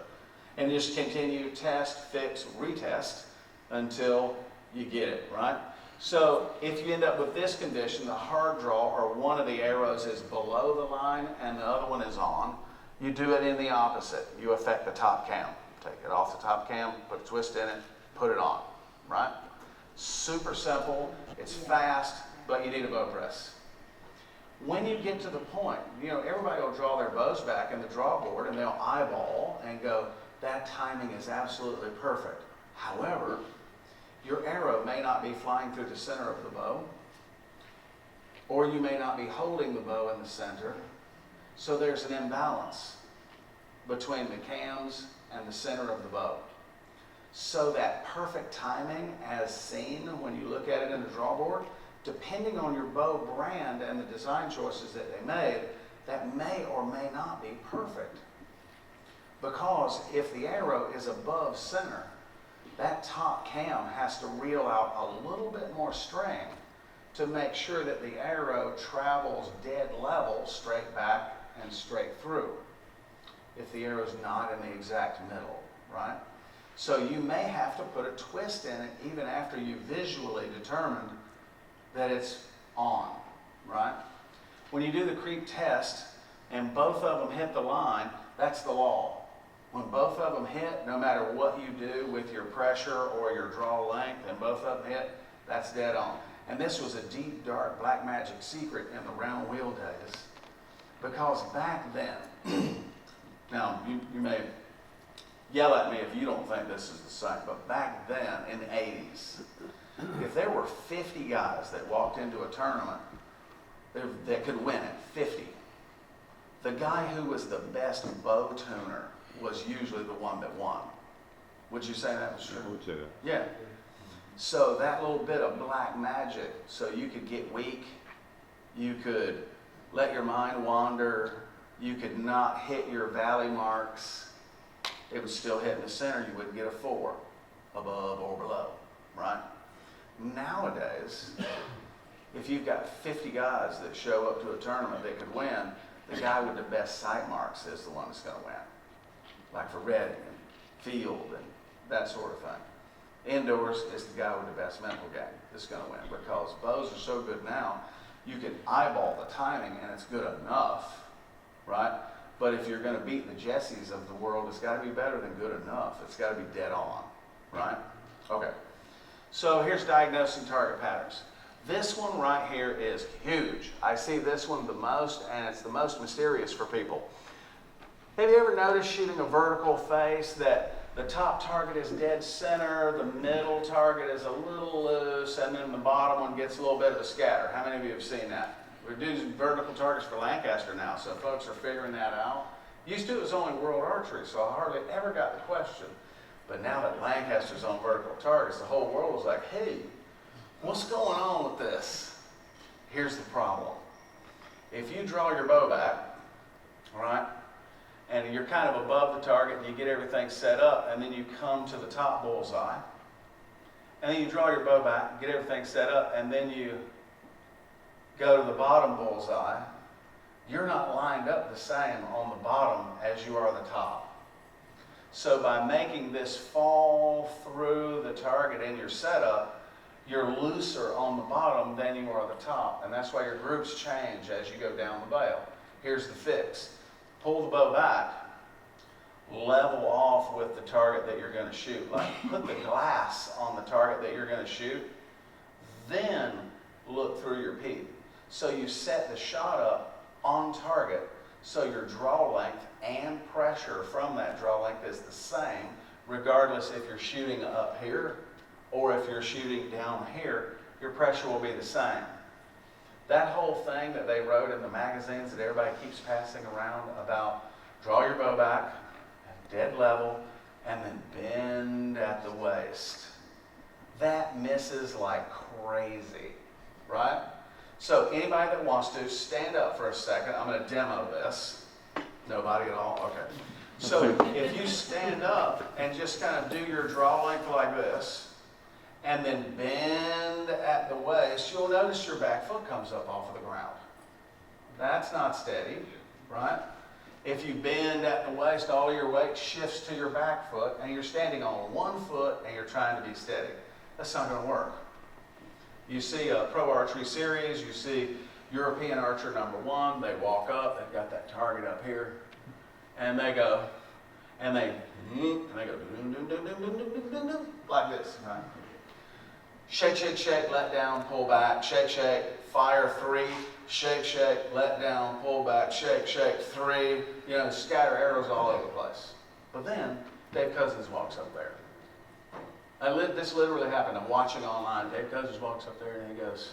And just continue, test, fix, retest until you get it, right? So if you end up with this condition, the hard draw or one of the arrows is below the line and the other one is on, you do it in the opposite. You affect the top cam. Take it off the top cam, put a twist in it, put it on, right? Super simple, it's fast, but you need a bow press. When you get to the point, you know, everybody will draw their bows back in the draw board and they'll eyeball and go, that timing is absolutely perfect. However, your arrow may not be flying through the center of the bow, or you may not be holding the bow in the center, so there's an imbalance between the cams and the center of the bow. So that perfect timing, as seen when you look at it in the draw board, depending on your bow brand and the design choices that they made, that may or may not be perfect. Because if the arrow is above center, that top cam has to reel out a little bit more string to make sure that the arrow travels dead level, straight back and straight through, if the arrow's not in the exact middle, right? So you may have to put a twist in it even after you visually determined that it's on, right? When you do the creep test and both of them hit the line, that's the law. When both of them hit, no matter what you do with your pressure or your draw length, and both of them hit, that's dead on. And this was a deep, dark, black magic secret in the round wheel days. Because back then, now you may yell at me if you don't think this is the same, but back then in the 80s, if there were 50 guys that walked into a tournament that could win it, 50, the guy who was the best bow tuner was usually the one that won. Would you say that was true? I would say that. Yeah. So that little bit of black magic, so you could get weak, you could let your mind wander, you could not hit your valley marks, it would still hit in the center, you wouldn't get a 4 above or below, right? Nowadays, if you've got 50 guys that show up to a tournament that could win, the guy with the best sight marks is the one that's going to win. Like for redding and field and that sort of thing. Indoors, it's the guy with the best mental game that's going to win, because bows are so good now, you can eyeball the timing and it's good enough, right? But if you're going to beat the Jessies of the world, it's got to be better than good enough. It's got to be dead on, right? Okay. So here's diagnosing target patterns. This one right here is huge. I see this one the most, and it's the most mysterious for people. Have you ever noticed shooting a vertical face that the top target is dead center, the middle target is a little loose, and then the bottom one gets a little bit of a scatter? How many of you have seen that? We're doing vertical targets for Lancaster now, so folks are figuring that out. Used to it was only World Archery, so I hardly ever got the question. But now that Lancaster's on vertical targets, the whole world was like, hey, what's going on with this? Here's the problem. If you draw your bow back, all right, and you're kind of above the target and you get everything set up, and then you come to the top bullseye, and then you draw your bow back, get everything set up, and then you go to the bottom bullseye, you're not lined up the same on the bottom as you are the top. So by making this fall through the target in your setup, you're looser on the bottom than you are the top. And that's why your groups change as you go down the bail. Here's the fix. Pull the bow back, level off with the target that you're going to shoot. Like put the glass on the target that you're going to shoot, then look through your peep. So you set the shot up on target so your draw length and pressure from that draw length is the same, regardless if you're shooting up here or if you're shooting down here, your pressure will be the same. That whole thing that they wrote in the magazines that everybody keeps passing around about draw your bow back at dead level and then bend at the waist, that misses like crazy, right? So anybody that wants to, stand up for a second. I'm going to demo this. Nobody at all? Okay. So if you stand up and just kind of do your draw length like this, and then bend at the waist, you'll notice your back foot comes up off of the ground. That's not steady, right? If you bend at the waist, all of your weight shifts to your back foot, and you're standing on one foot, and you're trying to be steady. That's not going to work. You see a pro archery series, you see European archer number 1, they walk up, they've got that target up here, and they go, and they go, like this, right? Shake, shake, shake, let down, pull back, shake, shake, fire 3, shake, shake, let down, pull back, shake, shake, 3, scatter arrows all over the place. But then, Dave Cousins walks up there. This literally happened. I'm watching online. Dave Cousins walks up there and he goes,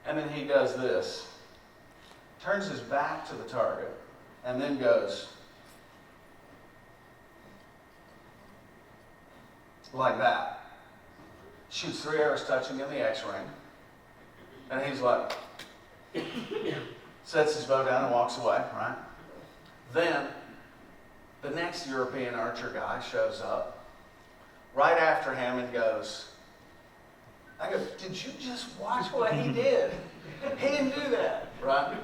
and then he does this, turns his back to the target, and then goes like that. Shoots 3 arrows touching in the X-ring, and he's like, sets his bow down and walks away, right? Then the next European archer guy shows up right after him and goes, I go, did you just watch what he did? He didn't do that, right?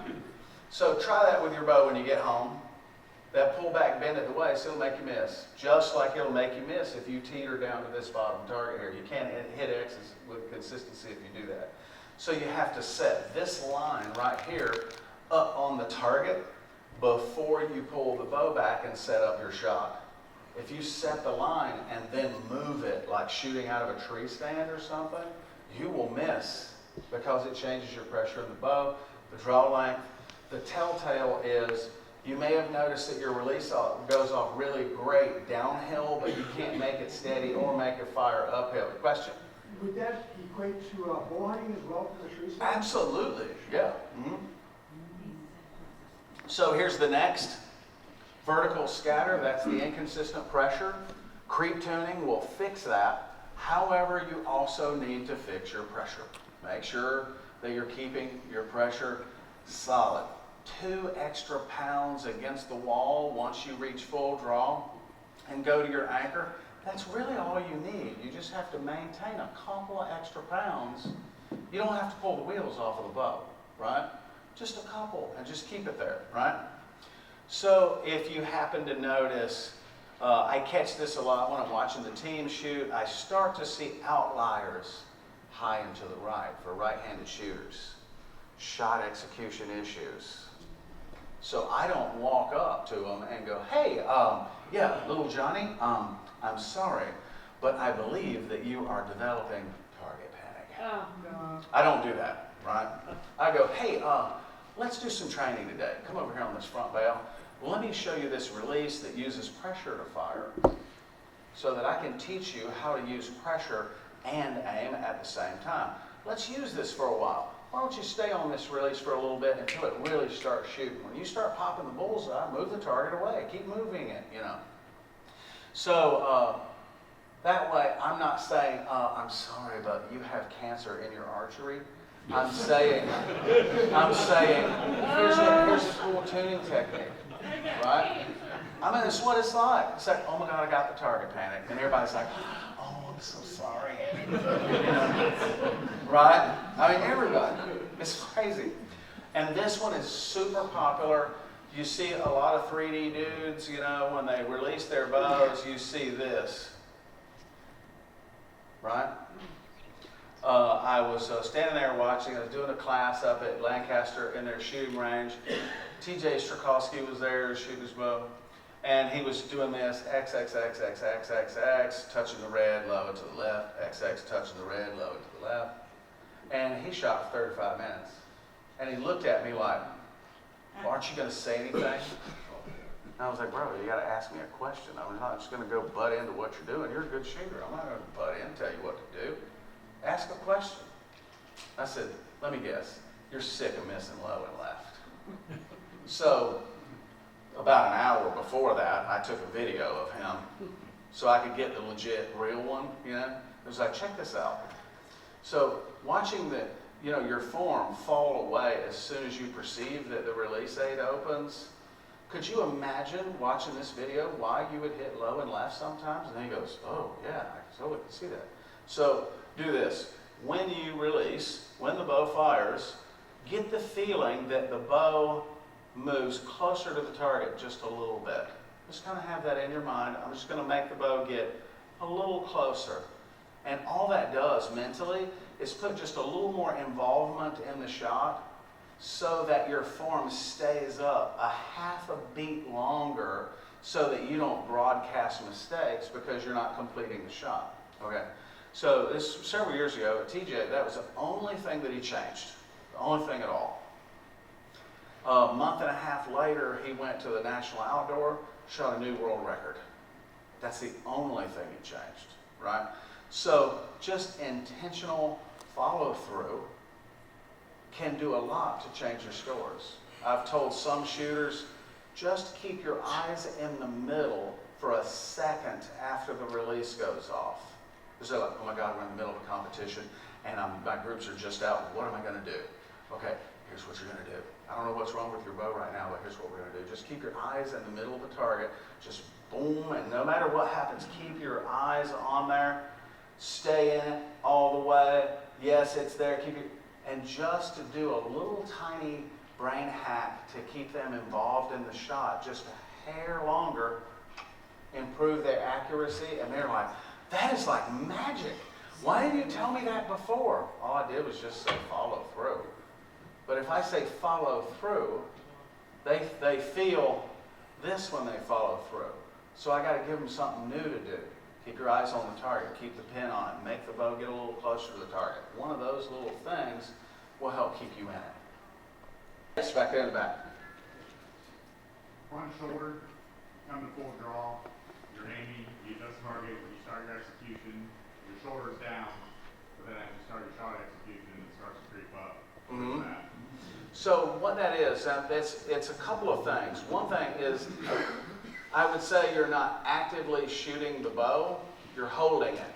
So try that with your bow when you get home. That pull back bend at the waist, it'll make you miss. Just like it'll make you miss if you teeter down to this bottom target here. You can't hit X's with consistency if you do that. So you have to set this line right here up on the target before you pull the bow back and set up your shot. If you set the line and then move it like shooting out of a tree stand or something, you will miss because it changes your pressure in the bow, the draw length. The telltale is you may have noticed that your release goes off really great downhill, but you can't make it steady or make it fire uphill. Question? Would that equate to bull hunting as well for the tree stand? Absolutely, yeah. Mm-hmm. So here's the next. Vertical scatter, that's the inconsistent pressure. Creep tuning will fix that. However, you also need to fix your pressure. Make sure that you're keeping your pressure solid. 2 extra pounds against the wall once you reach full draw and go to your anchor. That's really all you need. You just have to maintain a couple of extra pounds. You don't have to pull the wheels off of the bow, right? Just a couple, and just keep it there, right? So if you happen to notice, I catch this a lot when I'm watching the team shoot, I start to see outliers high and to the right for right-handed shooters. Shot execution issues. So I don't walk up to them and go, hey, yeah, little Johnny, I'm sorry, but I believe that you are developing target panic. Oh, no. I don't do that, right? I go, hey, let's do some training today. Come over here on this front bail. Let me show you this release that uses pressure to fire so that I can teach you how to use pressure and aim at the same time. Let's use this for a while. Why don't you stay on this release for a little bit until it really starts shooting. When you start popping the bullseye, move the target away. Keep moving it, So that way, I'm not saying, I'm sorry, but you have cancer in your archery. I'm saying, here's a cool tuning technique, right? I mean, it's what it's like. It's like, oh my God, I got the target panic. And everybody's like, oh, I'm so sorry. Right? I mean, everybody. It's crazy. And this one is super popular. You see a lot of 3D dudes, when they release their bows, you see this. Right? I was standing there watching. I was doing a class up at Lancaster in their shooting range. TJ Strakowski was there shooting his bow. And he was doing this, X, X, X, X, X, X, X, touching the red, low to the left, X, X, touching the red, low to the left. And he shot for 35 minutes. And he looked at me like, well, aren't you going to say anything? And I was like, bro, you got to ask me a question. I'm not just going to go butt into what you're doing. You're a good shooter. I'm not going to butt in and tell you what to do. Ask a question. I said, let me guess. You're sick of missing low and left. So about an hour before that, I took a video of him so I could get the legit real one, you know. It was like, check this out. So watching your form fall away as soon as you perceive that the release aid opens, could you imagine watching this video why you would hit low and left sometimes? And then he goes, oh yeah, I totally can see that. So do this. When you release, when the bow fires, get the feeling that the bow moves closer to the target just a little bit. Just kind of have that in your mind. I'm just going to make the bow get a little closer. And all that does mentally is put just a little more involvement in the shot so that your form stays up a half a beat longer so that you don't broadcast mistakes because you're not completing the shot. Okay? So this several years ago at TJ, that was the only thing that he changed. The only thing at all. A month and a half later, he went to the National Outdoor, shot a new world record. That's the only thing he changed, right? So just intentional follow-through can do a lot to change your scores. I've told some shooters, just keep your eyes in the middle for a second after the release goes off. Because they're like, oh my God, we're in the middle of a competition, and my groups are just out. What am I going to do? Okay, here's what you're going to do. I don't know what's wrong with your bow right now, but here's what we're going to do. Just keep your eyes in the middle of the target. Just boom, and no matter what happens, keep your eyes on there. Stay in it all the way. Yes, it's there. Keep it. And just to do a little tiny brain hack to keep them involved in the shot, just a hair longer, improve their accuracy, and they're like, that is like magic. Why didn't you tell me that before? All I did was just say follow through. But if I say follow through, they feel this when they follow through. So I got to give them something new to do. Keep your eyes on the target. Keep the pin on it. Make the bow get a little closer to the target. One of those little things will help keep you in it. Yes, back there in the back. Front shoulder, come to full draw. You're aiming, you adjust target, when you start your execution, your shoulder's down, but then as you start your shot execution, it starts to creep up. Mm-hmm. So what that is, it's a couple of things. One thing is, I would say you're not actively shooting the bow, you're holding it,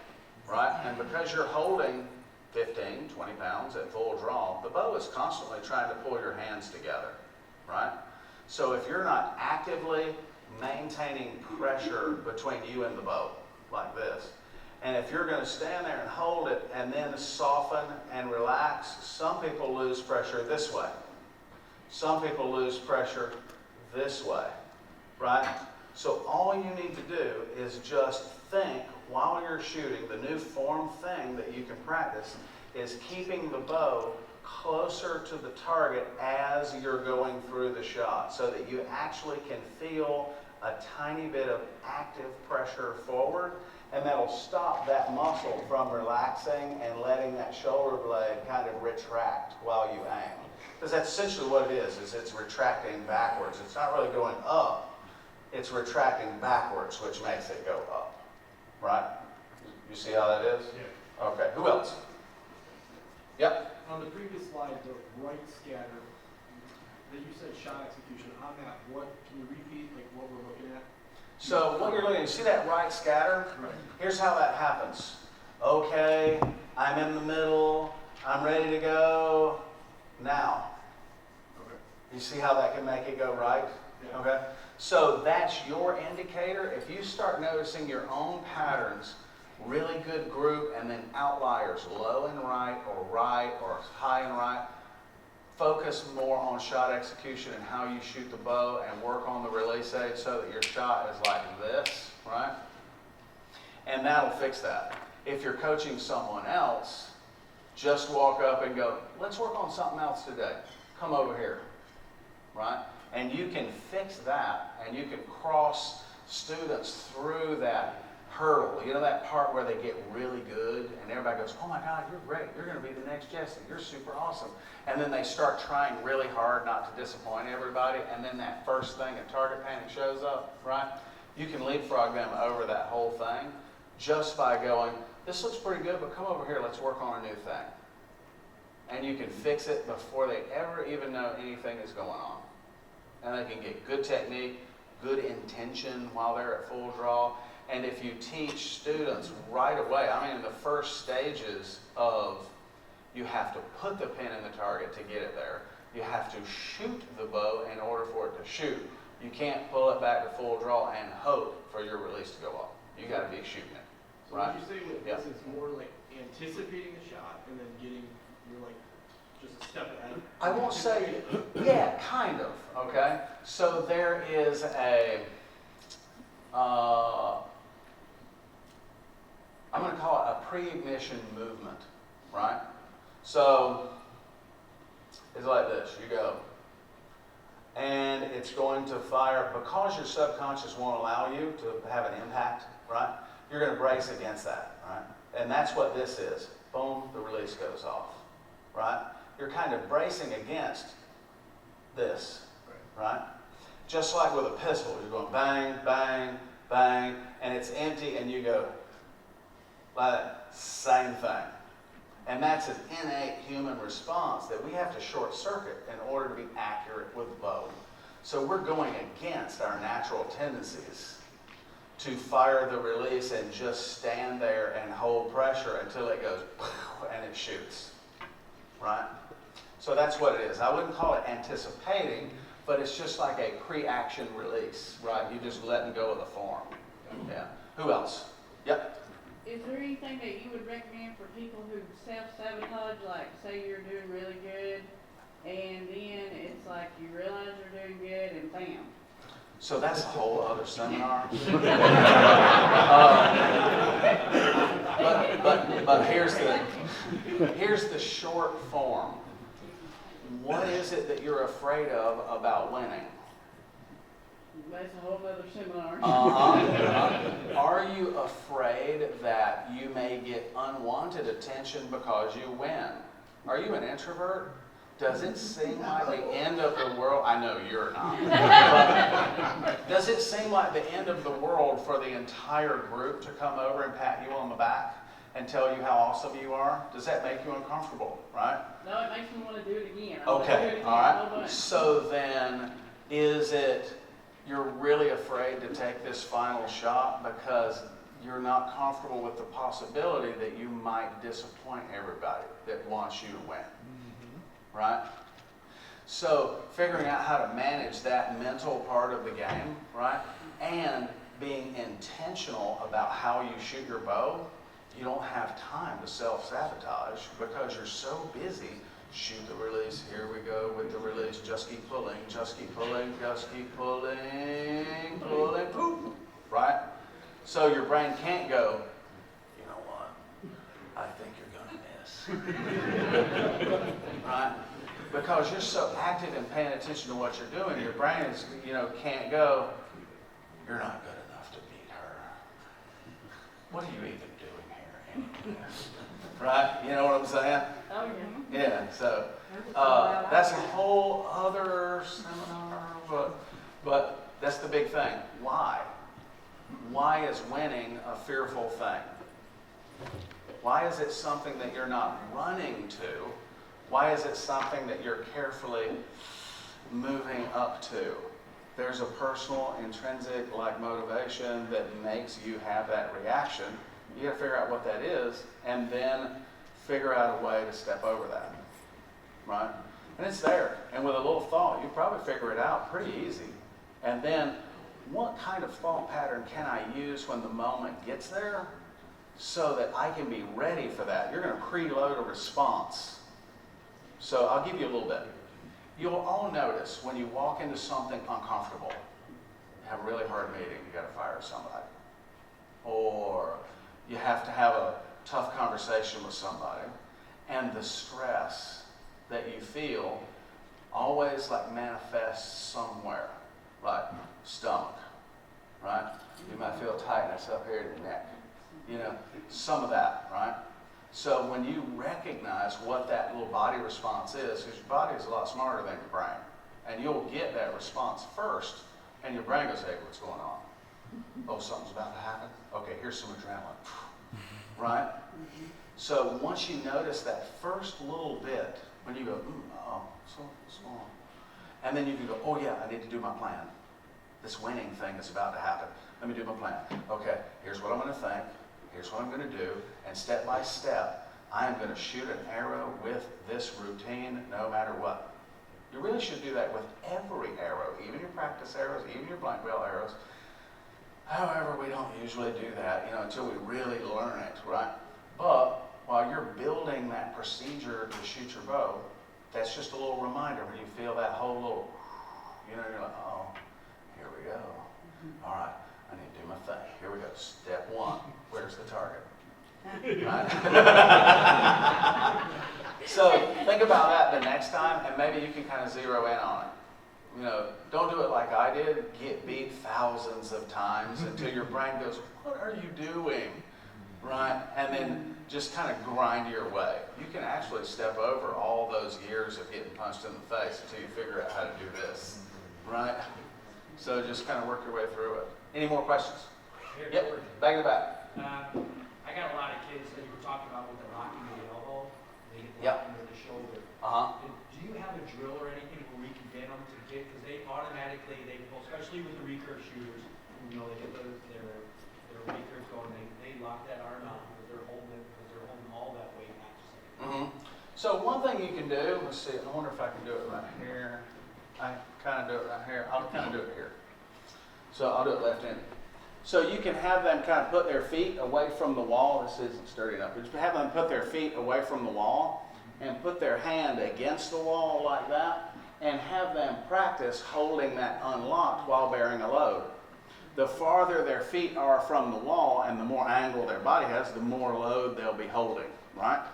right? And because you're holding 15, 20 pounds at full draw, the bow is constantly trying to pull your hands together, right? So if you're not actively maintaining pressure between you and the bow, like this, and if you're going to stand there and hold it and then soften and relax, some people lose pressure this way. Some people lose pressure this way, right? So all you need to do is just think while you're shooting. The new form thing that you can practice is keeping the bow closer to the target as you're going through the shot so that you actually can feel a tiny bit of active pressure forward, and that'll stop that muscle from relaxing and letting that shoulder blade kind of retract while you aim. Because that's essentially what it is it's retracting backwards. It's not really going up. It's retracting backwards, which makes it go up, right? You see how that is? Yeah. Okay, who else? Yep. On the previous slide, the right scatter, that you said shot execution, on that, can you repeat like what we're looking at? So what you're looking at, you see that right scatter? Right. Here's how that happens. Okay, I'm in the middle, I'm ready to go, now. Okay. You see how that can make it go right? Yeah. Okay? So that's your indicator. If you start noticing your own patterns, really good group, and then outliers, low and right or high and right, focus more on shot execution and how you shoot the bow and work on the release aid so that your shot is like this, right? And that'll fix that. If you're coaching someone else, just walk up and go, let's work on something else today. Come over here, right? And you can fix that, and you can cross students through that hurdle. You know that part where they get really good, and everybody goes, oh my God, you're great. You're going to be the next Jesse. You're super awesome. And then they start trying really hard not to disappoint everybody, and then that first thing, a target panic shows up, right? You can leapfrog them over that whole thing just by going, this looks pretty good, but come over here, let's work on a new thing. And you can fix it before they ever even know anything is going on. And they can get good technique, good intention while they're at full draw. And if you teach students right away, I mean, in the first stages of, you have to put the pin in the target to get it there. You have to shoot the bow in order for it to shoot. You can't pull it back to full draw and hope for your release to go off. You got to be shooting it. So right? would you say with this, it's more like anticipating the shot and then you're like just a step ahead? I won't say, yeah, kind of, okay? So there is a, I'm going to call it a pre-ignition movement, right? So it's like this, you go, and it's going to fire, because your subconscious won't allow you to have an impact, right? You're going to brace against that, right? And that's what this is. Boom, the release goes off, right? You're kind of bracing against this, right? Just like with a pistol, you're going bang, bang, bang, and it's empty, and you go like that. Same thing. And that's an innate human response that we have to short circuit in order to be accurate with the bow. So we're going against our natural tendencies to fire the release and just stand there and hold pressure until it goes and it shoots, right? So that's what it is. I wouldn't call it anticipating, but it's just like a pre-action release, right? You just letting go of the form. Yeah. Who else? Yep. Is there anything that you would recommend for people who self-sabotage, like say you're doing really good, and then it's like you realize you're doing good, and bam. So that's a whole other seminar. But here's the short form. What is it that you're afraid of about winning? That's a whole other seminar. Are you afraid that you may get unwanted attention because you win? Are you an introvert? Does it seem like the end of the world? I know you're not. But does it seem like the end of the world for the entire group to come over and pat you on the back and tell you how awesome you are? Does that make you uncomfortable, right? No, it makes me want to do it again. Okay, all right. So then, is it you're really afraid to take this final shot because you're not comfortable with the possibility that you might disappoint everybody that wants you to win, right? So figuring out how to manage that mental part of the game, right? And being intentional about how you shoot your bow. You don't have time to self-sabotage because you're so busy. Shoot the release, here we go with the release, just keep pulling, just keep pulling, just keep pulling, pulling, poop, right? So your brain can't go, you know what, I think you're gonna miss, right? Because you're so active and paying attention to what you're doing, your brain is, can't go, you're not good enough to beat her. What are you even doing here anyway? Right? You know what I'm saying? Oh, yeah. Yeah, so that's a whole other seminar, but that's the big thing. Why? Why is winning a fearful thing? Why is it something that you're not running to? Why is it something that you're carefully moving up to? There's a personal, intrinsic motivation that makes you have that reaction. You got to figure out what that is, and then figure out a way to step over that, right? And it's there. And with a little thought, you probably figure it out pretty easy. And then, what kind of thought pattern can I use when the moment gets there so that I can be ready for that? You're going to preload a response. So I'll give you a little bit. You'll all notice when you walk into something uncomfortable, you have a really hard meeting, you got to fire somebody. Or you have to have a tough conversation with somebody, And the stress that you feel always like manifests somewhere, like stomach, right? You might feel tightness up here in your neck, you know, some of that, right? So when you recognize what that little body response is, because your body is a lot smarter than your brain, and you'll get that response first, and your brain goes, hey, what's going on? Oh, something's about to happen? Okay, here's some adrenaline, right? So once you notice that first little bit, when you go, oh, so small, and then you can go, oh yeah, I need to do my plan. This winning thing is about to happen. Let me do my plan. Okay, here's what I'm going to think. Here's what I'm going to do. And step by step, I am going to shoot an arrow with this routine no matter what. You really should do that with every arrow, even your practice arrows, even your blank wheel arrows. However, we don't usually do that, until we really learn it, right? But while you're building that procedure to shoot your bow, that's just a little reminder when you feel that whole little, you're like, oh, here we go. All right, I need to do my thing. Here we go. Step one, where's the target? Right? So think about that the next time, and maybe you can kind of zero in on it. Don't do it like I did. Get beat thousands of times until your brain goes, what are you doing? Right? And then just kind of grind your way. You can actually step over all those years of getting punched in the face until you figure out how to do this. Right? So just kind of work your way through it. Any more questions? Yep, back to back. I got a lot of kids that you were talking about with the locking of the elbow. They get Yep. locked into the shoulder. Uh-huh. Do you have a drill or anything where we can get them to get, because they automatically, especially with the recurve shooters, they get their recurves going, they lock that arm out because they're holding all that weight, not just like. So one thing you can do, let's see, I wonder if I can do it right here. I kind of do it right here. I'll kind of do it here. So I'll do it left-handed. So you can have them kind of put their feet away from the wall. This isn't sturdy enough. But just have them put their feet away from the wall and put their hand against the wall like that and have them practice holding that unlocked while bearing a load. The farther their feet are from the wall and the more angle their body has, the more load they'll be holding, right?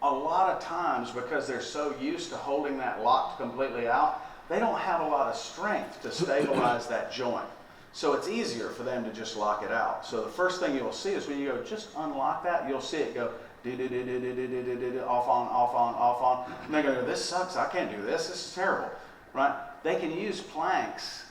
A lot of times, because they're so used to holding that locked completely out, they don't have a lot of strength to stabilize that joint. So it's easier for them to just lock it out. So the first thing you'll see is when you go, just unlock that, you'll see it go, off on, off on, off on. And they're going to go, this sucks, I can't do this, this is terrible, right? They can use planks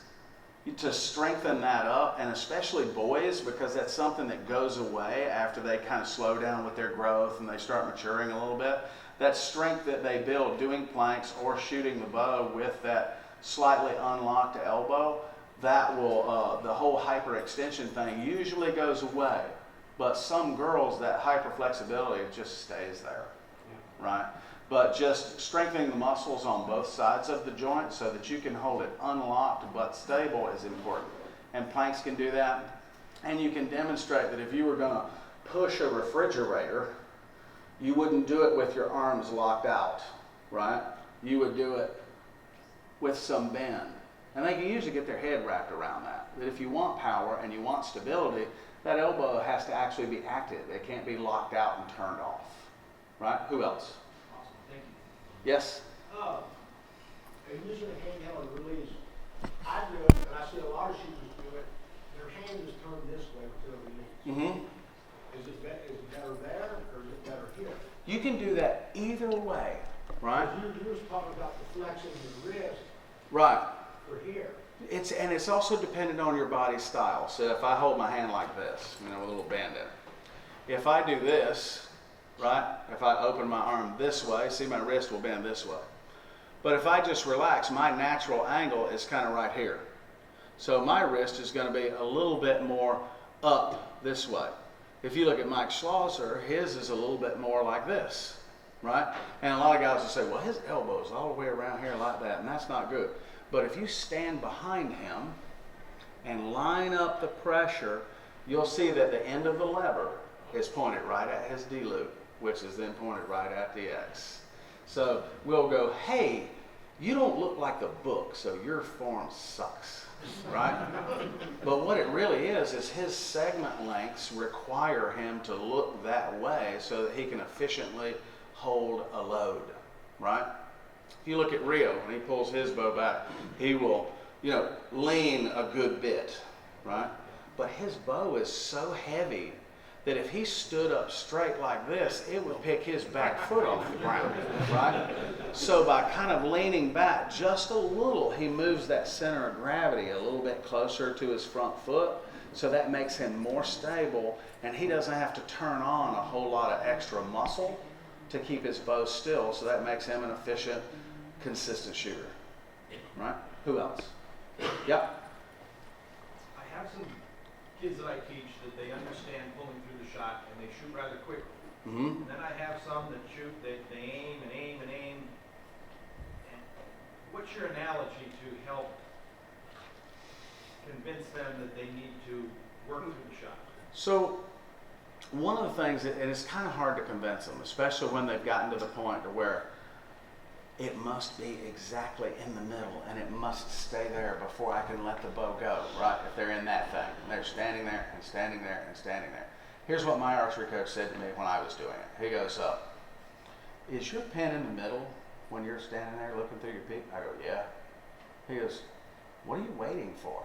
to strengthen that up, and especially boys, because that's something that goes away after they kind of slow down with their growth and they start maturing a little bit. That strength that they build doing planks or shooting the bow with that slightly unlocked elbow, that will, the whole hyperextension thing usually goes away. But some girls, that hyperflexibility just stays there, right? But just strengthening the muscles on both sides of the joint so that you can hold it unlocked but stable is important. And planks can do that. And you can demonstrate that if you were going to push a refrigerator, you wouldn't do it with your arms locked out, right? You would do it with some bend. And they can usually get their head wrapped around that. That if you want power and you want stability, that elbow has to actually be active. It can't be locked out and turned off, right? Who else? Awesome, thank you. Yes? And using a handheld release, I do it, and I see a lot of shooters do it, their hand is turned this way to a release. Is it better there, or is it better here? You can do that either way, right? You were talking about the flexing the wrist Right. for here. It's also dependent on your body style. So if I hold my hand like this, with a little bend in it. If I do this, right? If I open my arm this way, see my wrist will bend this way. But if I just relax, my natural angle is kind of right here. So my wrist is going to be a little bit more up this way. If you look at Mike Schlosser, his is a little bit more like this, right? And a lot of guys will say, well, his elbow's all the way around here like that, and that's not good. But if you stand behind him and line up the pressure, you'll see that the end of the lever is pointed right at his D loop, which is then pointed right at the X. So we'll go, hey, you don't look like the book, so your form sucks, right? But what it really is his segment lengths require him to look that way so that he can efficiently hold a load, right? If you look at Rio, when he pulls his bow back, he will, lean a good bit, right? But his bow is so heavy that if he stood up straight like this, it would pick his back foot off the ground, right? So by kind of leaning back just a little, he moves that center of gravity a little bit closer to his front foot, so that makes him more stable, and he doesn't have to turn on a whole lot of extra muscle to keep his bow still, so that makes him an efficient, consistent shooter, right? Who else? Yep. I have some kids that I teach that they understand pulling through the shot and they shoot rather quickly. Mm-hmm. And then I have some that shoot, they aim and aim and aim. And what's your analogy to help convince them that they need to work through the shot? So one of the things, and it's kind of hard to convince them, especially when they've gotten to the point to where it must be exactly in the middle and it must stay there before I can let the bow go, right? If they're in that thing, and they're standing there and standing there and standing there. Here's what my archery coach said to me when I was doing it. He goes, is your pin in the middle when you're standing there looking through your peak? I go, yeah. He goes, what are you waiting for?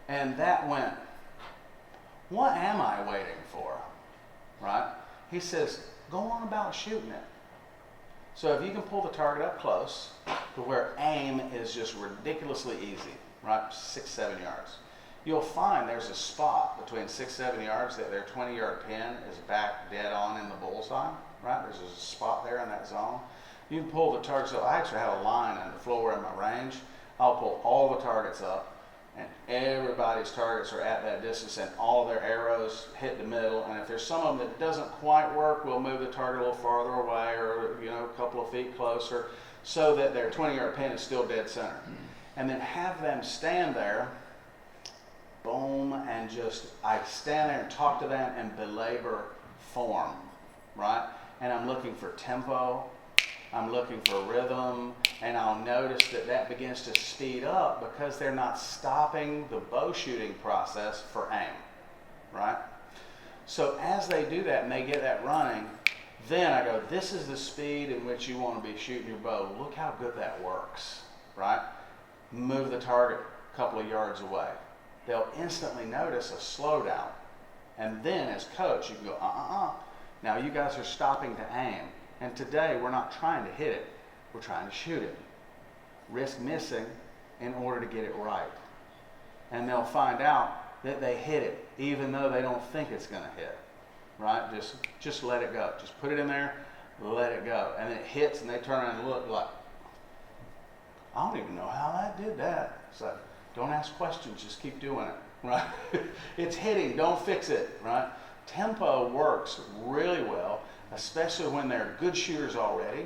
And that went, what am I waiting for, right? He says, go on about shooting it. So if you can pull the target up close to where aim is just ridiculously easy, right, 6-7 yards, you'll find there's a spot between 6-7 yards that their 20-yard pin is back dead on in the bullseye, right? There's a spot there in that zone. You can pull the targets up. I actually have a line on the floor in my range. I'll pull all the targets up, and everybody's targets are at that distance, and all their arrows hit the middle. And if there's some of them that doesn't quite work, we'll move the target a little farther away, or a couple of feet closer, so that their 20-yard pin is still dead center. And then have them stand there, boom, and I stand there and talk to them and belabor form, right? And I'm looking for tempo, I'm looking for rhythm, and I'll notice that begins to speed up because they're not stopping the bow shooting process for aim, right? So as they do that and they get that running, then I go, this is the speed in which you want to be shooting your bow. Look how good that works, right? Move the target a couple of yards away. They'll instantly notice a slowdown. And then as coach, you can go, Now you guys are stopping to aim. And today we're not trying to hit it, we're trying to shoot it. Risk missing in order to get it right. And they'll find out that they hit it, even though they don't think it's gonna hit, right? Just let it go. Just put it in there, let it go. And it hits and they turn around and look like, I don't even know how that did that. So don't ask questions, just keep doing it, right? It's hitting, don't fix it, right? Tempo works really well, especially when they're good shooters already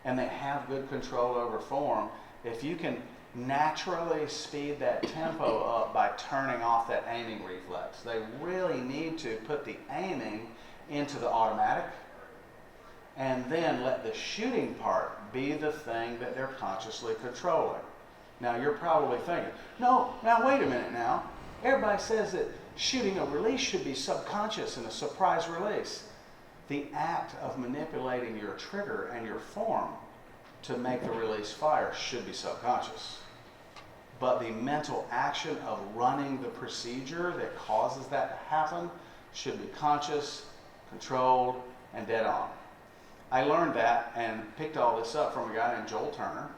and they have good control over form. If you can naturally speed that tempo up by turning off that aiming reflex. They really need to put the aiming into the automatic and then let the shooting part be the thing that they're consciously controlling. Now you're probably thinking, no, now wait a minute now. Everybody says that shooting a release should be subconscious and a surprise release. The act of manipulating your trigger and your form to make the release fire should be subconscious. But the mental action of running the procedure that causes that to happen should be conscious, controlled, and dead on. I learned that and picked all this up from a guy named Joel Turner.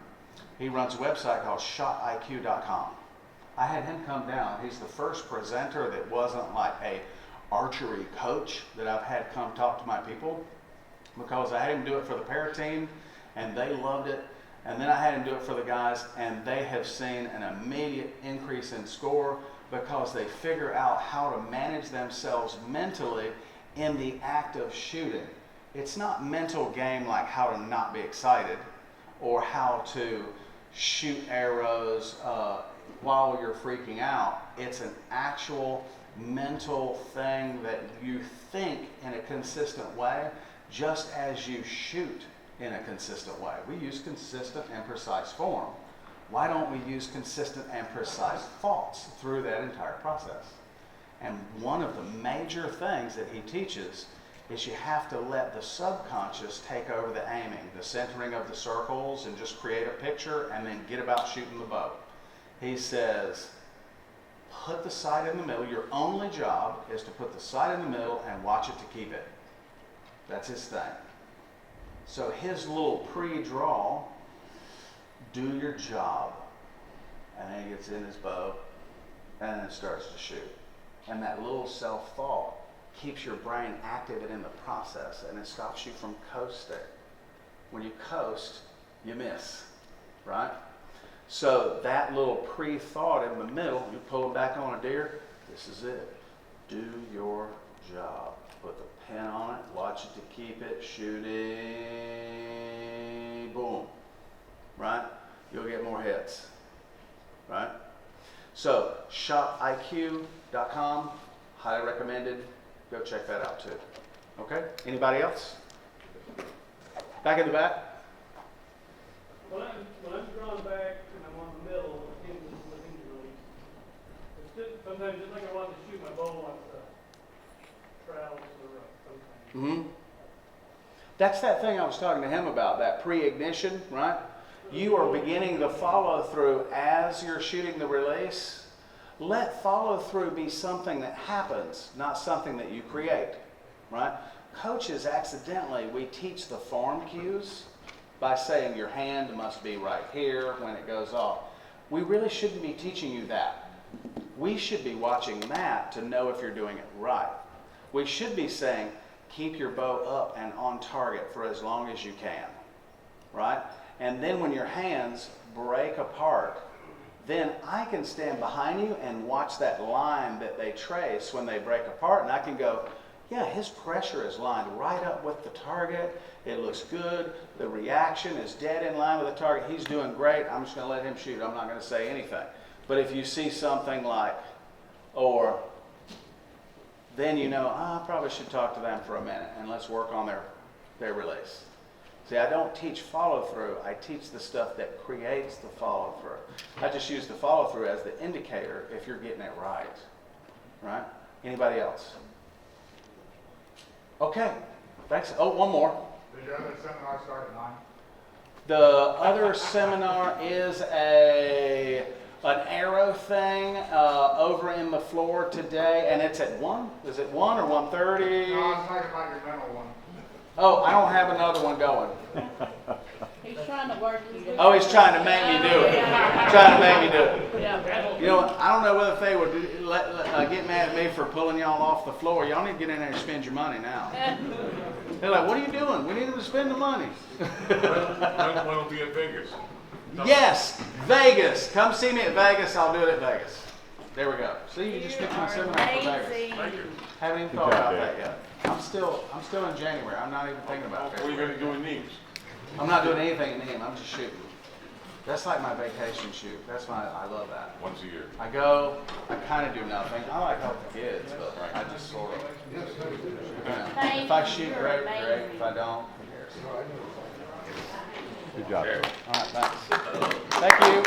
He runs a website called shotiq.com. I had him come down. He's the first presenter that wasn't like a archery coach that I've had come talk to my people, because I had him do it for the para team and they loved it, and then I had him do it for the guys and they have seen an immediate increase in score because they figure out how to manage themselves mentally in the act of shooting. It's not mental game like how to not be excited or how to shoot arrows while you're freaking out. It's an actual mental thing that you think in a consistent way just as you shoot. in a consistent way. We use consistent and precise form. Why don't we use consistent and precise thoughts through that entire process? And one of the major things that he teaches is you have to let the subconscious take over the aiming, the centering of the circles, and just create a picture and then get about shooting the bow. He says, put the sight in the middle. Your only job is to put the sight in the middle and watch it to keep it. That's his thing. So his little pre-draw, do your job. And then he gets in his bow and then starts to shoot. And that little self-thought keeps your brain active and in the process, and it stops you from coasting. When you coast, you miss, right? So that little pre-thought in the middle, you pull them back on a deer, this is it. Do your job. Put the pin on it, watch it to keep it, shooting, boom, right? You'll get more hits, right? So shopiq.com, highly recommended. Go check that out too. Okay? Anybody else? Back in the back. When I'm drawn back and I'm on the middle within the release, it's just, sometimes it's like I want to shoot my bow on the trowels or something. That's that thing I was talking to him about, that pre-ignition, right? You are beginning the follow-through as you're shooting the release. Let follow-through be something that happens, not something that you create, right? Coaches accidentally, we teach the form cues by saying your hand must be right here when it goes off. We really shouldn't be teaching you that. We should be watching that to know if you're doing it right. We should be saying, keep your bow up and on target for as long as you can, right? And then when your hands break apart, then I can stand behind you and watch that line that they trace when they break apart, and I can go, yeah, his pressure is lined right up with the target. It looks good. The reaction is dead in line with the target. He's doing great. I'm just going to let him shoot. I'm not going to say anything. But if you see something like, or then you know, I probably should talk to them for a minute and let's work on their release. See, I don't teach follow-through. I teach the stuff that creates the follow-through. I just use the follow-through as the indicator if you're getting it right. Right? Anybody else? Okay. Thanks. Oh, one more. Did your other seminar start at 9? The other seminar is an arrow thing over in the floor today, and it's at 1? Is it 1 or 1:30? No, I was talking about your mental one. Oh, I don't have another one going. He's trying to work you. Oh, he's trying to make me do it. Trying to make me do it. Yeah. You know, I don't know whether they would get mad at me for pulling y'all off the floor. Y'all need to get in there and spend your money now. They're like, what are you doing? We need them to spend the money. When will be in Vegas? Yes, Vegas. Come see me at Vegas. I'll do it at Vegas. There we go. See, you just picked my seminar for Vegas. Thank you. Haven't even thought about that yet. I'm still in January. I'm not even thinking about What are you February. going to do in Nîmes? I'm not doing anything in Nîmes. I'm just shooting. That's like my vacation shoot. I love that. Once a year. I go, I kind of do nothing. I like help the kids, but I just sort of, you know, if I shoot, great. If I don't, who cares? Good job. All right, thanks. Thank you.